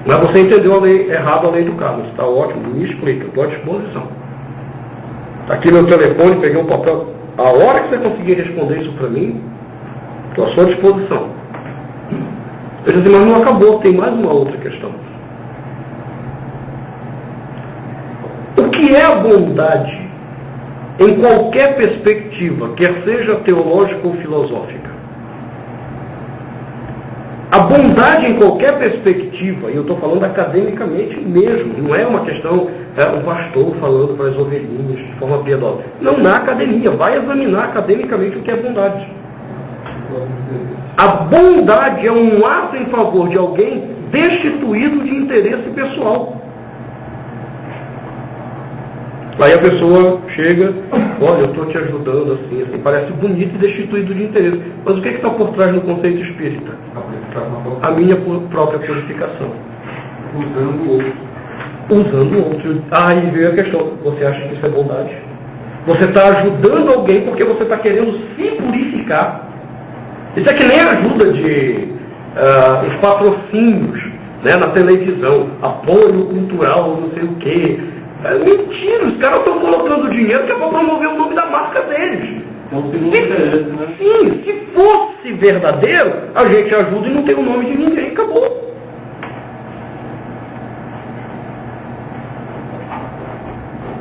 [SPEAKER 1] Mas você entendeu a lei, errado a lei do karma. Está ótimo, me explica, eu estou à disposição. Está aqui meu telefone, peguei um papel. A hora que você conseguir responder isso para mim, estou à sua disposição. Eu disse, mas não acabou, tem mais uma outra questão. O que é a bondade em qualquer perspectiva, quer seja teológica ou filosófica? A bondade em qualquer perspectiva, e eu estou falando academicamente mesmo, não é uma questão, um pastor falando para as ovelhinhas de forma piedosa. Não, na academia, vai examinar academicamente o que é bondade. A bondade é um ato em favor de alguém destituído de interesse pessoal. Aí a pessoa chega, olha, eu estou te ajudando assim, parece bonito e destituído de interesse. Mas o que está por trás no conceito espírita? A minha própria purificação.
[SPEAKER 2] Usando o outro.
[SPEAKER 1] Usando o outro. Aí veio a questão, você acha que isso é bondade? Você está ajudando alguém porque você está querendo se purificar. Isso é que nem a ajuda de os patrocínios, né, na televisão, apoio cultural, não sei o quê. É mentira, os caras estão colocando dinheiro que é para promover o nome da marca deles. Sim, se fosse verdadeiro, a gente ajuda e não tem o nome de ninguém, acabou.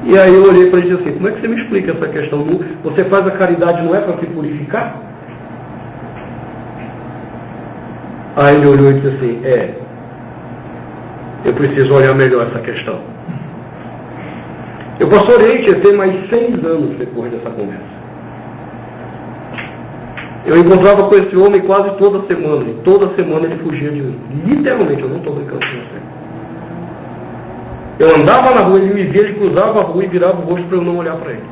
[SPEAKER 1] E aí eu olhei para ele e disse assim, como é que você me explica essa questão? Você faz a caridade não é para se purificar? Aí ele olhou e disse assim, eu preciso olhar melhor essa questão. Eu pastorei Tietê mais 6 anos depois dessa conversa. Eu encontrava com esse homem quase toda semana, e toda semana ele fugia de mim. Literalmente, eu não estou brincando com você. Eu andava na rua, ele me via, ele cruzava a rua e virava o rosto para eu não olhar para ele.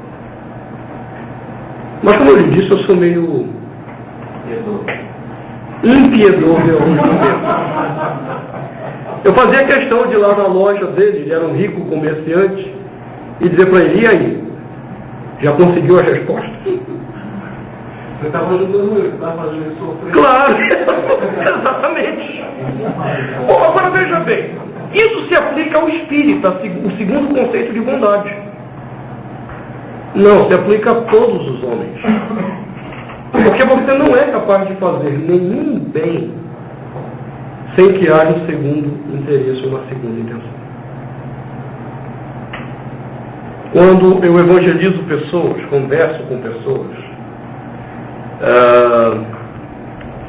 [SPEAKER 1] Mas como eu lhe disse, eu sou meio impiedoso em alguns momentos. Eu fazia questão de ir lá na loja dele, ele era um rico comerciante, e dizer para ele, e aí? Já conseguiu as respostas?
[SPEAKER 2] Você estava ajudando ele, você estava fazendo ele sofrer.
[SPEAKER 1] Claro, exatamente. Bom, agora veja bem, isso se aplica ao espírita, o segundo conceito de bondade. Não, se aplica a todos os homens. Porque você não é capaz de fazer nenhum bem sem que haja um segundo interesse ou uma segunda intenção. Quando eu evangelizo pessoas, converso com pessoas,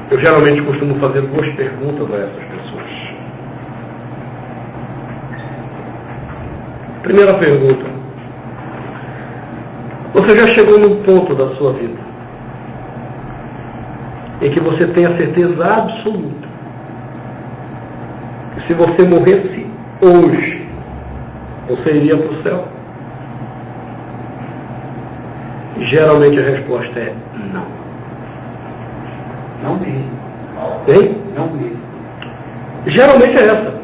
[SPEAKER 1] eu geralmente costumo fazer 2 perguntas a essas pessoas. Primeira pergunta. Você já chegou num ponto da sua vida em que você tem a certeza absoluta que se você morresse hoje, você iria para o céu? Geralmente a resposta é não.
[SPEAKER 2] Não mesmo.
[SPEAKER 1] Hein?
[SPEAKER 2] Não mesmo.
[SPEAKER 1] Geralmente é essa.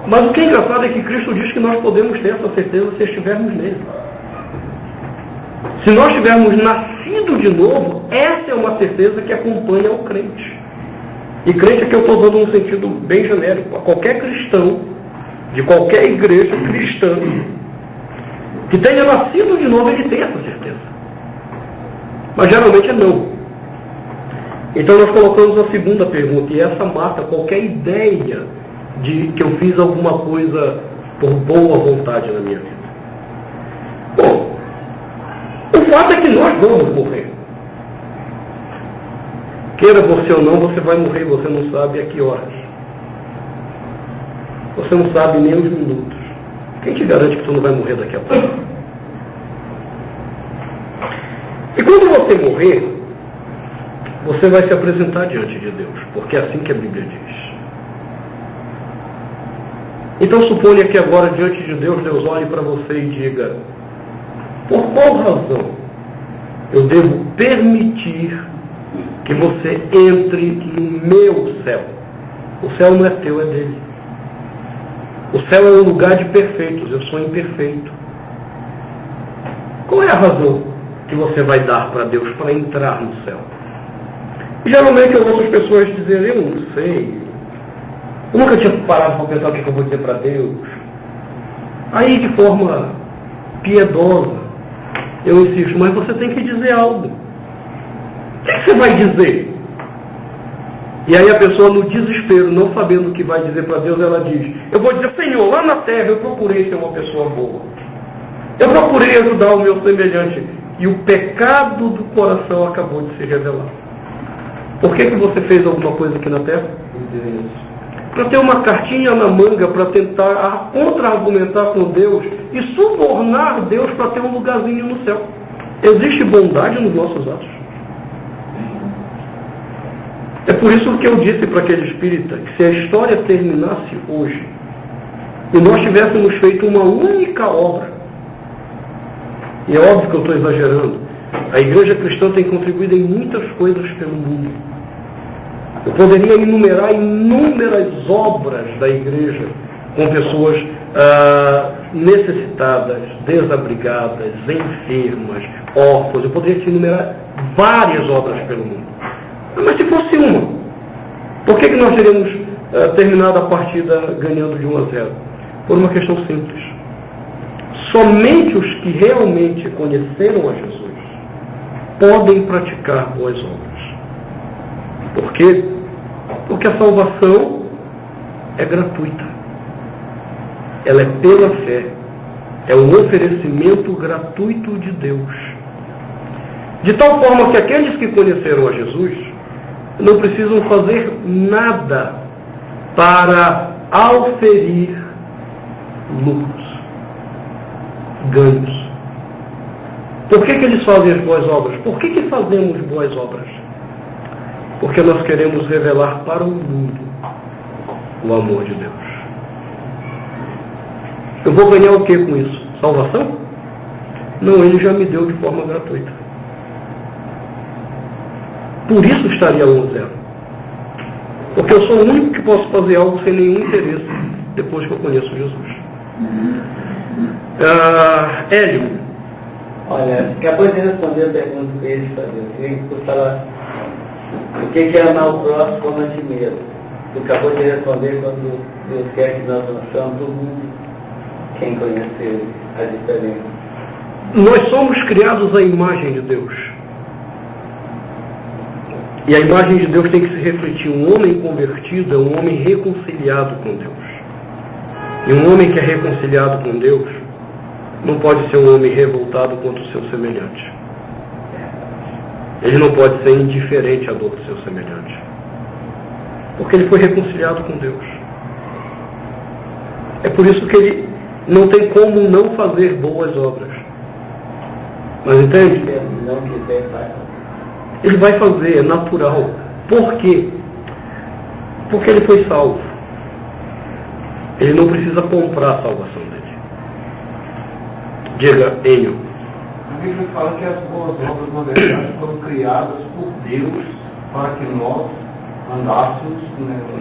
[SPEAKER 1] Mas o que é engraçado é que Cristo diz que nós podemos ter essa certeza se estivermos nele. Se nós tivermos nascido de novo, essa é uma certeza que acompanha o crente. E crente é que eu estou dando um sentido bem genérico. A qualquer cristão, de qualquer igreja cristã, que tenha nascido de novo, ele tem essa certeza. Mas geralmente é não. Então nós colocamos a segunda pergunta, e essa mata qualquer ideia de que eu fiz alguma coisa por boa vontade na minha vida. Bom, o fato é que nós vamos morrer. Queira você ou não, você vai morrer, você não sabe a que horas. Você não sabe nem os minutos. Quem te garante que tu não vai morrer daqui a pouco? E quando você morrer, você vai se apresentar diante de Deus, porque é assim que a Bíblia diz. Então suponha que agora diante de Deus, Deus olhe para você e diga, por qual razão eu devo permitir que você entre no meu céu? O céu não é teu, é dele. O céu é um lugar de perfeitos, eu sou imperfeito. Qual é a razão que você vai dar para Deus para entrar no céu? E geralmente eu ouço as pessoas dizerem, eu não sei, eu nunca tinha parado para pensar o que eu vou dizer para Deus. Aí de forma piedosa, eu insisto, mas você tem que dizer algo. O que você vai dizer? E aí a pessoa no desespero, não sabendo o que vai dizer para Deus, ela diz, eu vou dizer, Senhor, lá na terra eu procurei ser uma pessoa boa. Eu procurei ajudar o meu semelhante e o pecado do coração acabou de se revelar. Por que você fez alguma coisa aqui na Terra? Para ter uma cartinha na manga, para tentar contra-argumentar com Deus e subornar Deus para ter um lugarzinho no céu. Existe bondade nos nossos atos. É por isso que eu disse para aquele espírita que se a história terminasse hoje e nós tivéssemos feito uma única obra, e é óbvio que eu estou exagerando, a igreja cristã tem contribuído em muitas coisas pelo mundo. Eu poderia enumerar inúmeras obras da igreja com pessoas necessitadas, desabrigadas, enfermas, órfãos. Eu poderia te enumerar várias obras pelo mundo. Mas se fosse uma, por que nós teríamos terminado a partida ganhando de 1-0? Por uma questão simples. Somente os que realmente conheceram a Jesus podem praticar boas obras. Por quê? Porque a salvação é gratuita. Ela é pela fé. É um oferecimento gratuito de Deus. De tal forma que aqueles que conheceram a Jesus não precisam fazer nada para auferir lucros, ganhos. Por que eles fazem as boas obras? Por que fazemos boas obras? Porque nós queremos revelar para o mundo o amor de Deus. Eu vou ganhar o que com isso? Salvação? Não, Ele já me deu de forma gratuita. Por isso estaria 1-0. Porque eu sou o único que posso fazer algo sem nenhum interesse depois que eu conheço Jesus. Hélio.
[SPEAKER 3] Olha, acabou de responder a pergunta que eu ia fazer. Eu queria que você falasse o que é amar o próximo como a ti mesmo. Você acabou de responder quando Deus quer que nós façamos todo mundo, quem conheceu a diferença.
[SPEAKER 1] Nós somos criados à imagem de Deus. E a imagem de Deus tem que se refletir. Um homem convertido é um homem reconciliado com Deus. E um homem que é reconciliado com Deus não pode ser um homem revoltado contra o seu semelhante. Ele não pode ser indiferente à dor do seu semelhante. Porque ele foi reconciliado com Deus. É por isso que ele não tem como não fazer boas obras. Mas entende?
[SPEAKER 3] Não quiser, faz.
[SPEAKER 1] Ele vai fazer, é natural. Por quê? Porque ele foi salvo. Ele não precisa comprar a salvação dele. Diga, Enio.
[SPEAKER 2] A Bíblia fala que as boas obras, na verdade, foram criadas por Deus para que nós andássemos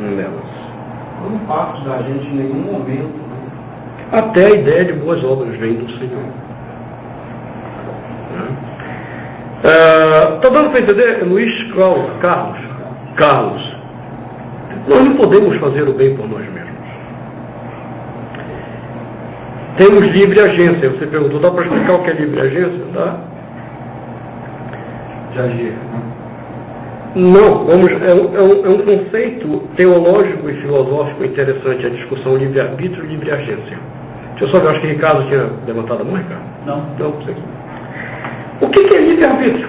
[SPEAKER 2] nelas. Não parte da gente em nenhum momento.
[SPEAKER 1] Até a ideia de boas obras vem do Senhor. Está dando para entender? Luiz Carlos. Nós não podemos fazer o bem por nós mesmos. Temos livre agência. Você perguntou, dá para explicar o que é livre agência? Dá?
[SPEAKER 2] De agir.
[SPEAKER 1] Não, é um conceito teológico e filosófico interessante, a discussão livre-arbítrio e livre-agência. Deixa eu só ver, acho que Ricardo tinha levantado a mão, Ricardo.
[SPEAKER 3] Não.
[SPEAKER 1] Não, sei. O que é livre-arbítrio?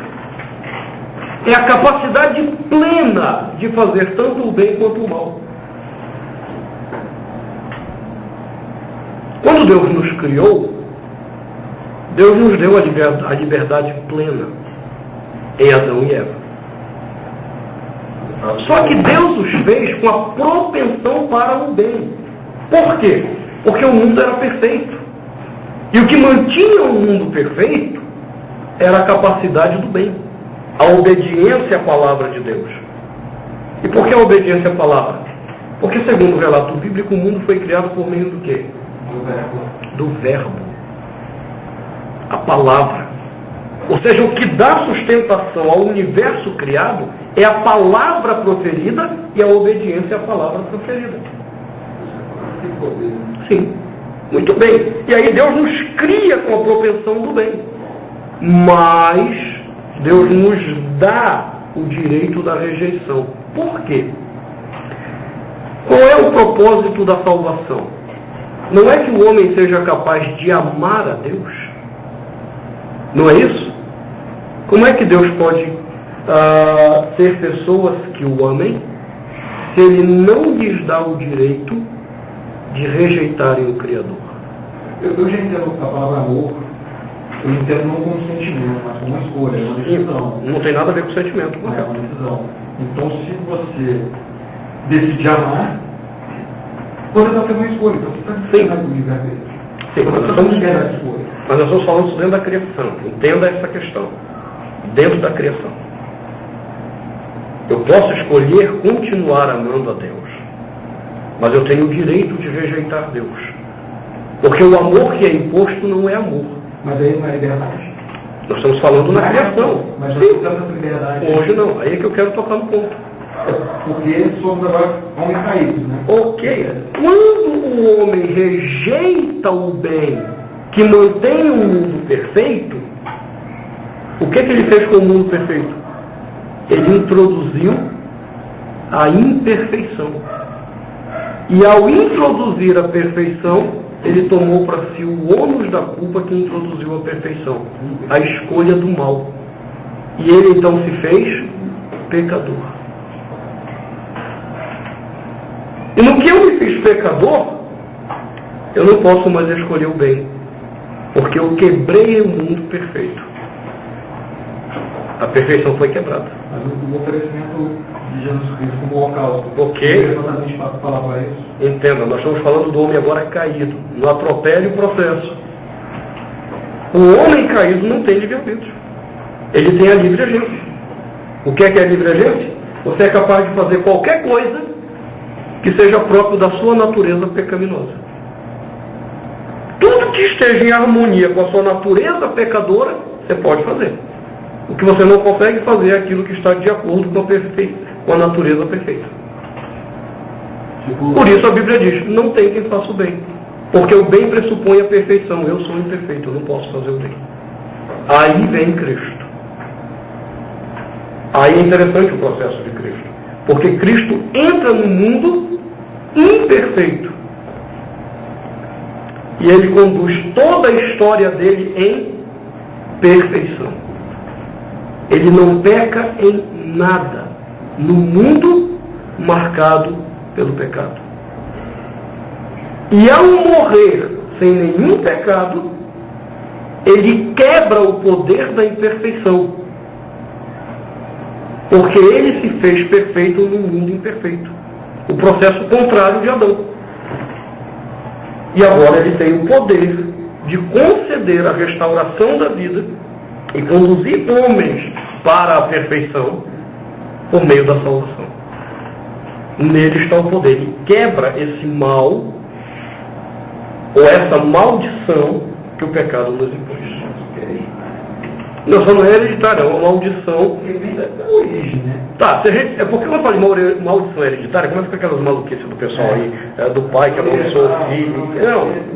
[SPEAKER 1] É a capacidade plena de fazer tanto o bem quanto o mal. Quando Deus nos criou, Deus nos deu a liberdade plena em Adão e Eva. Só que Deus os fez com a propensão para o bem. Por quê? Porque o mundo era perfeito. E o que mantinha o mundo perfeito era a capacidade do bem. A obediência à palavra de Deus. E por que a obediência à palavra? Porque, segundo o relato bíblico, o mundo foi criado por meio do quê? Do verbo. A palavra. Ou seja, o que dá sustentação ao universo criado é a palavra proferida e a obediência à palavra proferida. Sim. Muito bem. E aí Deus nos cria com a propensão do bem. Mas Deus nos dá o direito da rejeição. Por quê? Qual é o propósito da salvação? Não é que o homem seja capaz de amar a Deus, Não é isso? Como é que Deus pode ter pessoas que o amem se Ele não lhes dá o direito de rejeitarem o Criador?
[SPEAKER 2] Eu já entendo a palavra amor, eu entendo não como sentimento, mas como uma escolha, uma decisão.
[SPEAKER 1] Não tem nada a ver com sentimento,
[SPEAKER 2] É
[SPEAKER 1] correto?
[SPEAKER 2] uma decisão. Então, se você decidir amar, você está tendo uma escolha. Então, você está decidendo o livre-arbítrio.
[SPEAKER 1] Sim,
[SPEAKER 2] Você está tendo a escolha.
[SPEAKER 1] mas nós estamos falando isso dentro da criação. Entenda essa questão. Dentro da criação. Eu posso escolher continuar amando a Deus, mas eu tenho o direito de rejeitar Deus. Porque o amor que é imposto não é amor.
[SPEAKER 2] Mas aí não é liberdade.
[SPEAKER 1] Nós estamos falando na criação.
[SPEAKER 2] Mas nós temos essa liberdade.
[SPEAKER 1] Hoje não. Aí é que eu quero tocar no ponto.
[SPEAKER 2] Porque somos agora homens caídos, né?
[SPEAKER 1] Ok. Quando o homem rejeita o bem que mantém o mundo perfeito, o que ele fez com o mundo perfeito? Ele introduziu a imperfeição. E ao introduzir a perfeição, ele tomou para si o ônus da culpa que introduziu a perfeição, a escolha do mal. E ele então se fez pecador. E no que eu me fiz pecador, eu não posso mais escolher o bem, porque eu quebrei o mundo perfeito. A perfeição foi quebrada.
[SPEAKER 2] Mas o oferecimento de Jesus Cristo como holocausto.
[SPEAKER 1] Ok.
[SPEAKER 2] Exatamente para falar para isso.
[SPEAKER 1] Entenda, nós estamos falando do homem agora caído, no atropele o processo. O homem caído não tem livre-arbítrio. Ele tem a livre agência. O que é livre agência? Você é capaz de fazer qualquer coisa que seja próprio da sua natureza pecaminosa. Tudo que esteja em harmonia com a sua natureza pecadora, você pode fazer. O que você não consegue fazer é aquilo que está de acordo com a natureza perfeita. Por isso a Bíblia diz, não tem quem faça o bem. Porque o bem pressupõe a perfeição. Eu sou imperfeito, eu não posso fazer o bem. Aí vem Cristo. Aí é interessante o processo de Cristo. Porque Cristo entra no mundo imperfeito. E ele conduz toda a história dele em perfeição. Ele não peca em nada no mundo marcado pelo pecado. E ao morrer sem nenhum pecado, ele quebra o poder da imperfeição. Porque ele se fez perfeito no mundo imperfeito. O processo contrário de Adão. E agora ele tem o poder de conceder a restauração da vida e conduzir homens para a perfeição por meio da salvação. Nele está o poder. Ele quebra esse mal, ou essa maldição que o pecado nos impôs. Não, só não é hereditária, é uma maldição.
[SPEAKER 2] Da origem, né?
[SPEAKER 1] Tá, é porque quando eu falo de maldição hereditária, começa com aquelas maluquices do pessoal aí, do pai que amaldiçoou o filho.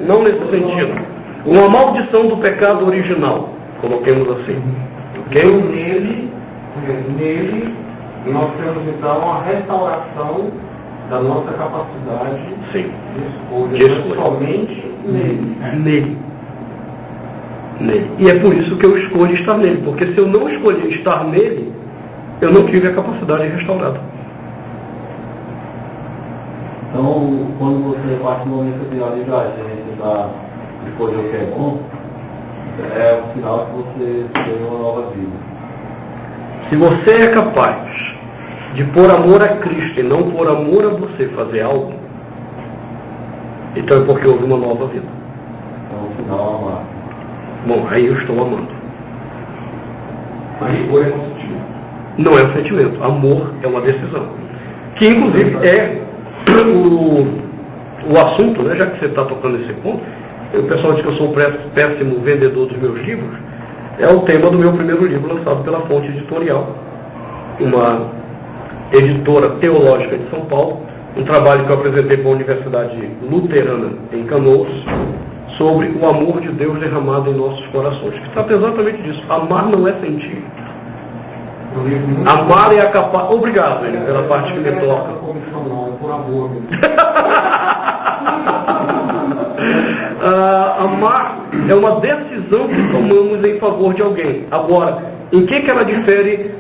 [SPEAKER 1] Não nesse sentido. Uma maldição do pecado original, coloquemos assim. Ok?
[SPEAKER 2] Nele, nós temos então a restauração da nossa capacidade
[SPEAKER 1] Sim.
[SPEAKER 2] de escolha, somente nele.
[SPEAKER 1] Nele. E é por isso que eu escolho estar nele, porque se eu não escolher estar nele, eu não tive a capacidade restaurada.
[SPEAKER 2] Então, quando você, a partir do momento que a livre agência da escolher o que é bom, é o sinal que você tem uma nova vida.
[SPEAKER 1] Se você é capaz de por amor a Cristo e não por amor a você fazer algo, então é porque houve uma nova vida.
[SPEAKER 2] Então, o sinal é amar.
[SPEAKER 1] Bom, aí eu estou amando.
[SPEAKER 2] Mas escolha é um sentimento.
[SPEAKER 1] Não é um sentimento. Amor é uma decisão. Que inclusive é o assunto, né, já que você está tocando esse ponto, o pessoal diz que eu sou um péssimo vendedor dos meus livros, é o tema do meu primeiro livro lançado pela Fonte Editorial, uma editora teológica de São Paulo, um trabalho que eu apresentei para a Universidade Luterana em Canoas, sobre o amor de Deus derramado em nossos corações, que trata exatamente disso. Amar não é sentir. Amar é a capacidade... Obrigado, ele, pela parte que me toca.
[SPEAKER 2] Por amor.
[SPEAKER 1] Amar é uma decisão decisão que tomamos em favor de alguém. Agora, em que ela difere,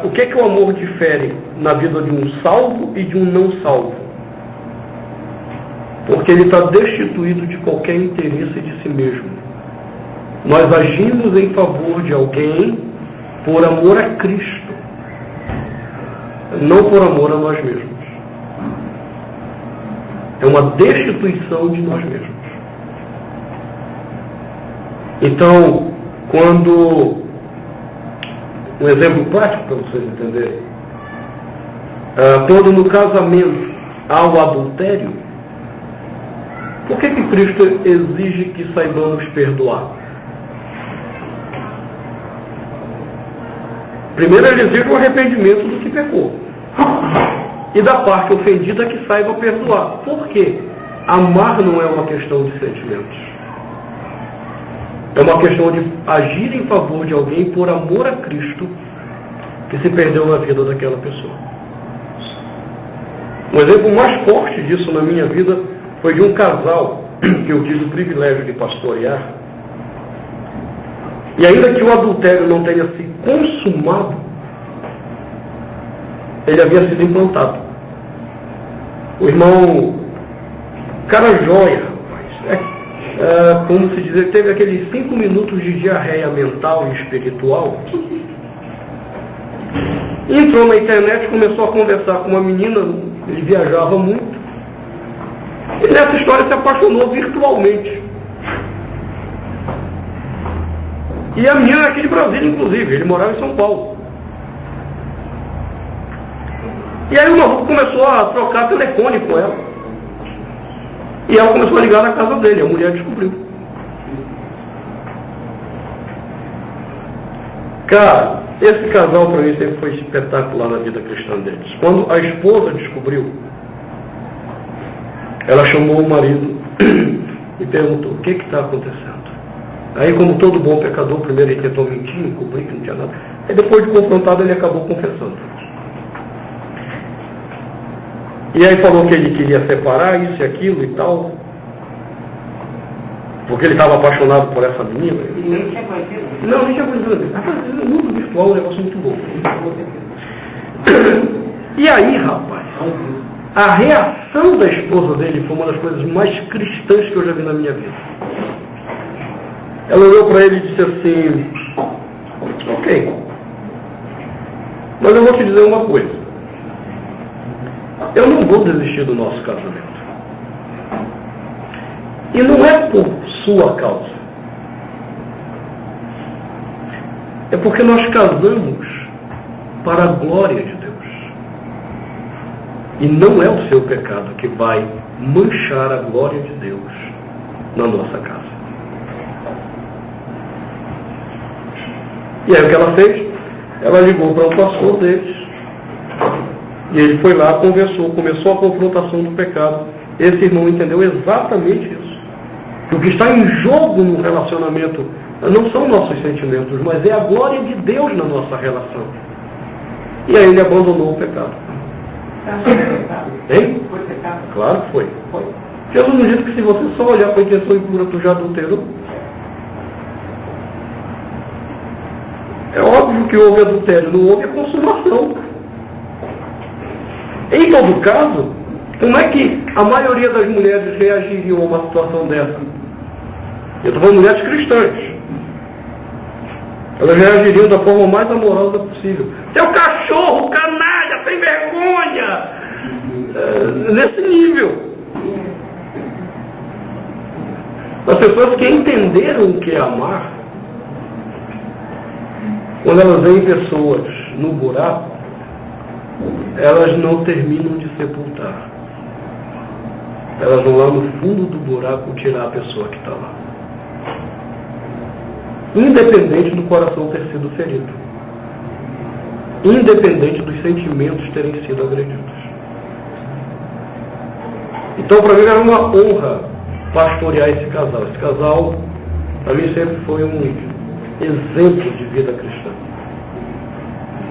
[SPEAKER 1] o que o amor difere na vida de um salvo e de um não salvo? Porque ele está destituído de qualquer interesse de si mesmo. Nós agimos em favor de alguém por amor a Cristo, não por amor a nós mesmos. É uma destituição de nós mesmos. Então, quando... Um exemplo prático para vocês entenderem. Quando no casamento há o adultério, por que Cristo exige que saibamos perdoar? Primeiro ele exige o arrependimento do que pecou. E da parte ofendida que saiba perdoar. Por quê? Amar não é uma questão de sentimentos. É uma questão de agir em favor de alguém por amor a Cristo que se perdeu na vida daquela pessoa. Um exemplo mais forte disso na minha vida foi de um casal que eu tive o privilégio de pastorear. E ainda que o adultério não tenha se consumado, ele havia sido implantado. O irmão, cara joia, rapaz. Como se diz, teve aqueles 5 minutos de diarreia mental e espiritual. Entrou na internet, começou a conversar com uma menina, ele viajava muito. E nessa história se apaixonou virtualmente. E a menina é aqui de Brasília, inclusive, ele morava em São Paulo. E aí o maluco começou a trocar telefone com ela. E ela começou a ligar na casa dele, a mulher descobriu. Cara, esse casal para mim sempre foi espetacular na vida cristã deles. Quando a esposa descobriu, ela chamou o marido e perguntou: o que está acontecendo? Aí, como todo bom pecador, primeiro ele tentou mentir, encobrir que não tinha nada. Aí depois de confrontado, ele acabou confessando. E aí falou que ele queria separar isso e aquilo e tal, porque ele estava apaixonado por essa menina.
[SPEAKER 2] E nem tinha conhecido?
[SPEAKER 1] Não, nem tinha conhecido. No mundo virtual é um negócio muito bom. E aí, rapaz, a reação da esposa dele foi uma das coisas mais cristãs que eu já vi na minha vida. Ela olhou para ele e disse assim: ok, mas eu vou te dizer uma coisa. Eu não vou desistir do nosso casamento. E não é por sua causa. É porque nós casamos para a glória de Deus. E não é o seu pecado que vai manchar a glória de Deus na nossa casa. E aí o que ela fez? Ela ligou para o pastor deles. E ele foi lá, conversou, começou a confrontação do pecado. Esse irmão entendeu exatamente isso. Que o que está em jogo no relacionamento não são nossos sentimentos, mas é a glória de Deus na nossa relação. E aí ele abandonou o pecado. Hein?
[SPEAKER 2] Foi pecado?
[SPEAKER 1] Claro que foi. Jesus nos disse que se você só olhar para a intenção impura, tu já adulterou. É óbvio que houve adultério, não houve a consumação. Em todo caso, como é que a maioria das mulheres reagiriam a uma situação dessa? Eu estou falando de mulheres cristãs. Elas reagiriam da forma mais amorosa possível. Seu cachorro, canalha, sem vergonha! Nesse nível. As pessoas que entenderam o que é amar, quando elas veem pessoas no buraco, elas não terminam de sepultar. Elas vão lá no fundo do buraco tirar a pessoa que está lá. Independente do coração ter sido ferido. Independente dos sentimentos terem sido agredidos. Então, para mim, era uma honra pastorear esse casal. Esse casal, para mim, sempre foi um exemplo de vida cristã.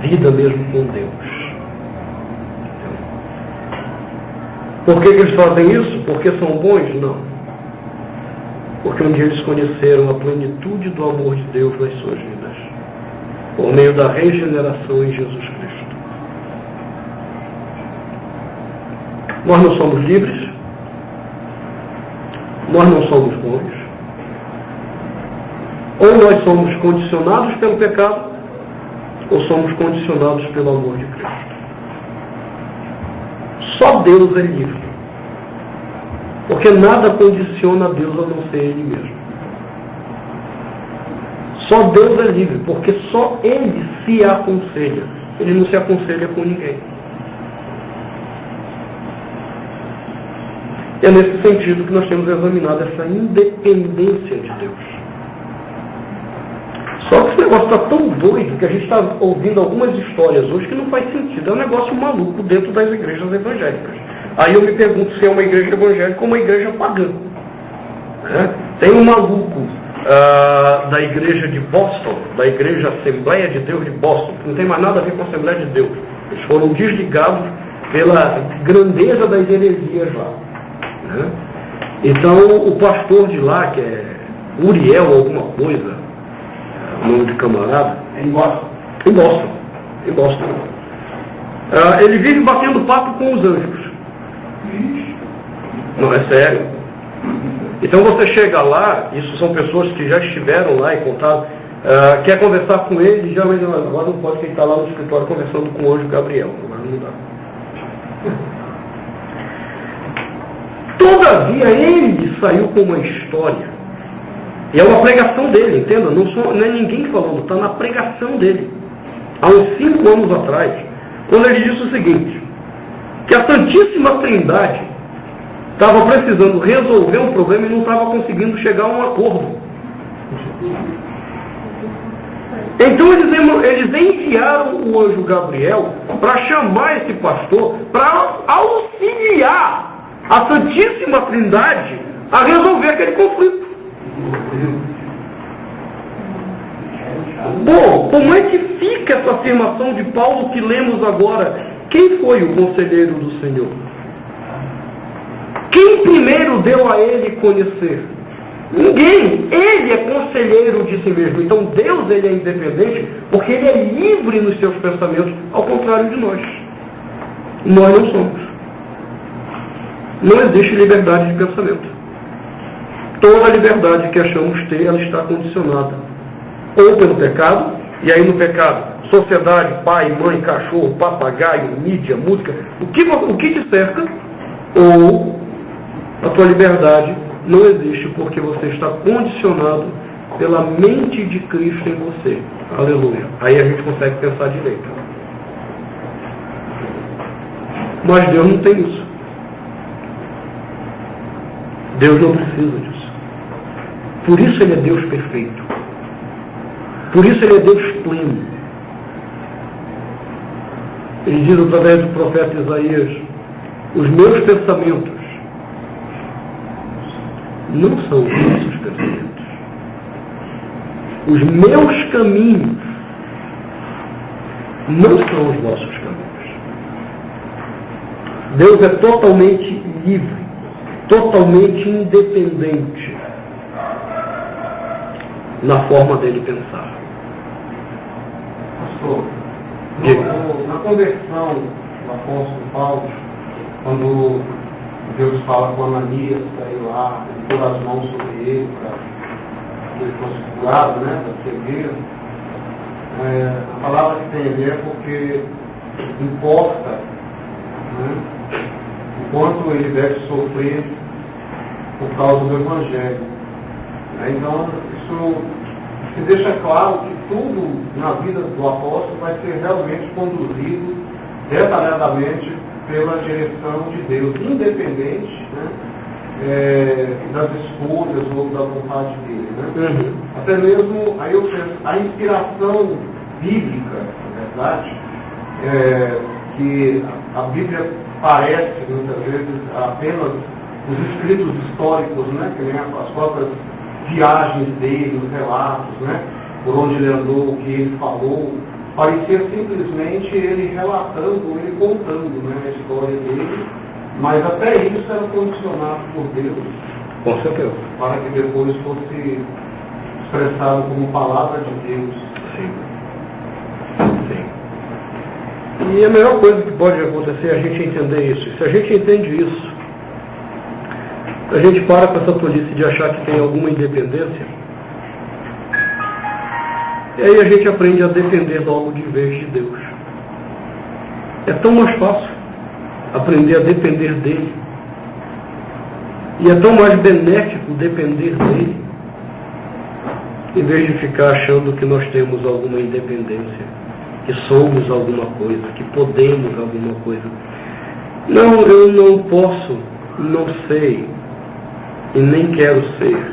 [SPEAKER 1] Vida mesmo com Deus. Por que eles fazem isso? Porque são bons? Não. Porque um dia eles conheceram a plenitude do amor de Deus nas suas vidas, por meio da regeneração em Jesus Cristo. Nós não somos livres, nós não somos bons. Ou nós somos condicionados pelo pecado, ou somos condicionados pelo amor de Cristo. Só Deus é livre. Porque nada condiciona a Deus a não ser Ele mesmo. Só Deus é livre, porque só Ele se aconselha. Ele não se aconselha com ninguém. É nesse sentido que nós temos examinado essa independência de Deus. Só que esse negócio está tão doido que a gente está ouvindo algumas histórias hoje que não faz sentido. É um negócio maluco dentro das igrejas evangélicas. Aí eu me pergunto se é uma igreja evangélica ou uma igreja pagã. Tem um maluco da igreja de Boston, da igreja Assembleia de Deus de Boston, que não tem mais nada a ver com a Assembleia de Deus. Eles foram desligados pela grandeza das heresias lá. Então o pastor de lá, que é Uriel alguma coisa, o nome de camarada,
[SPEAKER 2] Em Boston.
[SPEAKER 1] Em Boston. Ele vive batendo papo com os anjos. Não, é sério. Então você chega lá, isso são pessoas que já estiveram lá e contaram, quer conversar com ele, já agora não pode, que ele está lá no escritório conversando com o anjo Gabriel. Agora não dá. Todavia, ele saiu com uma história. E é uma pregação dele, entenda? Não é ninguém falando, está na pregação dele. Há uns 5 anos atrás, quando ele disse o seguinte, que a Santíssima Trindade estava precisando resolver um problema e não estava conseguindo chegar a um acordo. Então eles enviaram o anjo Gabriel para chamar esse pastor para auxiliar a Santíssima Trindade a resolver aquele conflito. Bom, como é que fica essa afirmação de Paulo que lemos agora? Quem foi o conselheiro do Senhor? Quem primeiro deu a ele conhecer? Ninguém. Ele é conselheiro de si mesmo. Então Deus, ele é independente porque ele é livre nos seus pensamentos, ao contrário de nós. Nós não somos. Não existe liberdade de pensamento. Toda liberdade que achamos ter, ela está condicionada ou pelo pecado, e aí no pecado, sociedade, pai, mãe, cachorro, papagaio, mídia, música, o que te cerca, ou a tua liberdade não existe porque você está condicionado pela mente de Cristo em você. Aleluia. Aí a gente consegue pensar direito. Mas Deus não tem isso. Deus não precisa disso. Por isso ele é Deus perfeito. Por isso ele é Deus pleno. Ele diz através do profeta Isaías, os meus pensamentos não são os nossos pensamentos. Os meus caminhos não são os nossos caminhos. Deus é totalmente livre, totalmente independente na forma dele pensar.
[SPEAKER 2] Pastor, na conversão do apóstolo Paulo, quando Deus fala com Ananias para ir lá, ele pôs as mãos sobre ele para que ele fosse curado, né, da cegueira, a palavra que tem a ver é porque importa, né, enquanto ele deve sofrer por causa do Evangelho. Então, isso se deixa claro que tudo na vida do apóstolo vai ser realmente conduzido detalhadamente pela direção de Deus, independente, né, das escolhas ou da vontade dele. Né? Até mesmo, aí eu penso, a inspiração bíblica, na verdade, que a Bíblia parece muitas vezes apenas os escritos históricos, né, que nem as próprias viagens dele, os relatos, né, por onde ele andou, o que ele falou, parecia simplesmente ele relatando, ele contando, né, a história dele, mas até isso era condicionado por Deus
[SPEAKER 1] Com certeza.
[SPEAKER 2] para que depois fosse expressado como palavra de Deus.
[SPEAKER 1] Sim. Sim. E a melhor coisa que pode acontecer é a gente entender isso. E se a gente entende isso, a gente para com essa tolice de achar que tem alguma independência, e aí a gente aprende a depender logo de vez de Deus. É tão mais fácil aprender a depender dele. E é tão mais benéfico depender dele, em vez de ficar achando que nós temos alguma independência, que somos alguma coisa, que podemos alguma coisa. Não, eu não posso, não sei, e nem quero ser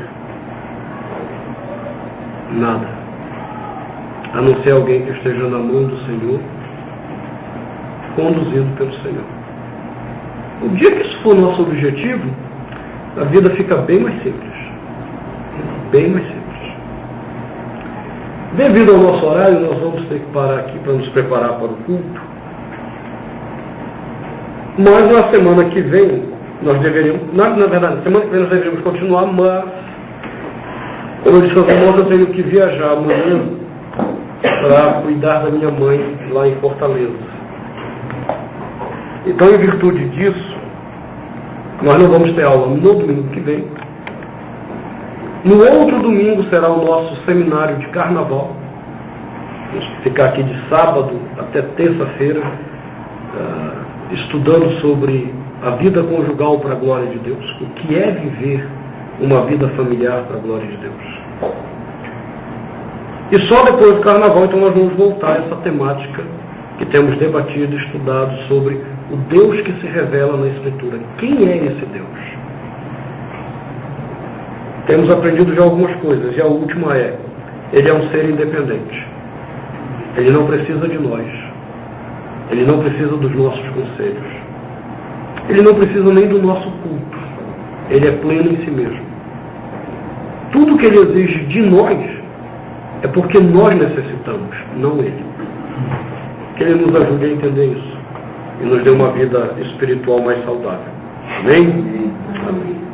[SPEAKER 1] nada, a não ser alguém que esteja na mão do Senhor, conduzido pelo Senhor. O dia que isso for nosso objetivo, a vida fica bem mais simples. Bem mais simples. Devido ao nosso horário, nós vamos ter que parar aqui para nos preparar para o culto. Mas na semana que vem, nós deveríamos, na verdade, na semana que vem nós deveríamos continuar, mas, como eu disse aos irmãos, eu tenho que viajar amanhã para cuidar da minha mãe lá em Fortaleza. Então, em virtude disso, nós não vamos ter aula no domingo que vem. No outro domingo será o nosso seminário de carnaval. Vamos ficar aqui de sábado até terça-feira, estudando sobre a vida conjugal para a glória de Deus. O que é viver uma vida familiar para a glória de Deus. E só depois do carnaval, então, nós vamos voltar a essa temática que temos debatido e estudado sobre o Deus que se revela na Escritura. Quem é esse Deus? Temos aprendido já algumas coisas, e a última é, ele é um ser independente. Ele não precisa de nós. Ele não precisa dos nossos conselhos. Ele não precisa nem do nosso culto. Ele é pleno em si mesmo. Tudo que ele exige de nós é porque nós necessitamos, não ele. Que ele nos ajude a entender isso e nos dê uma vida espiritual mais saudável. Amém? Amém.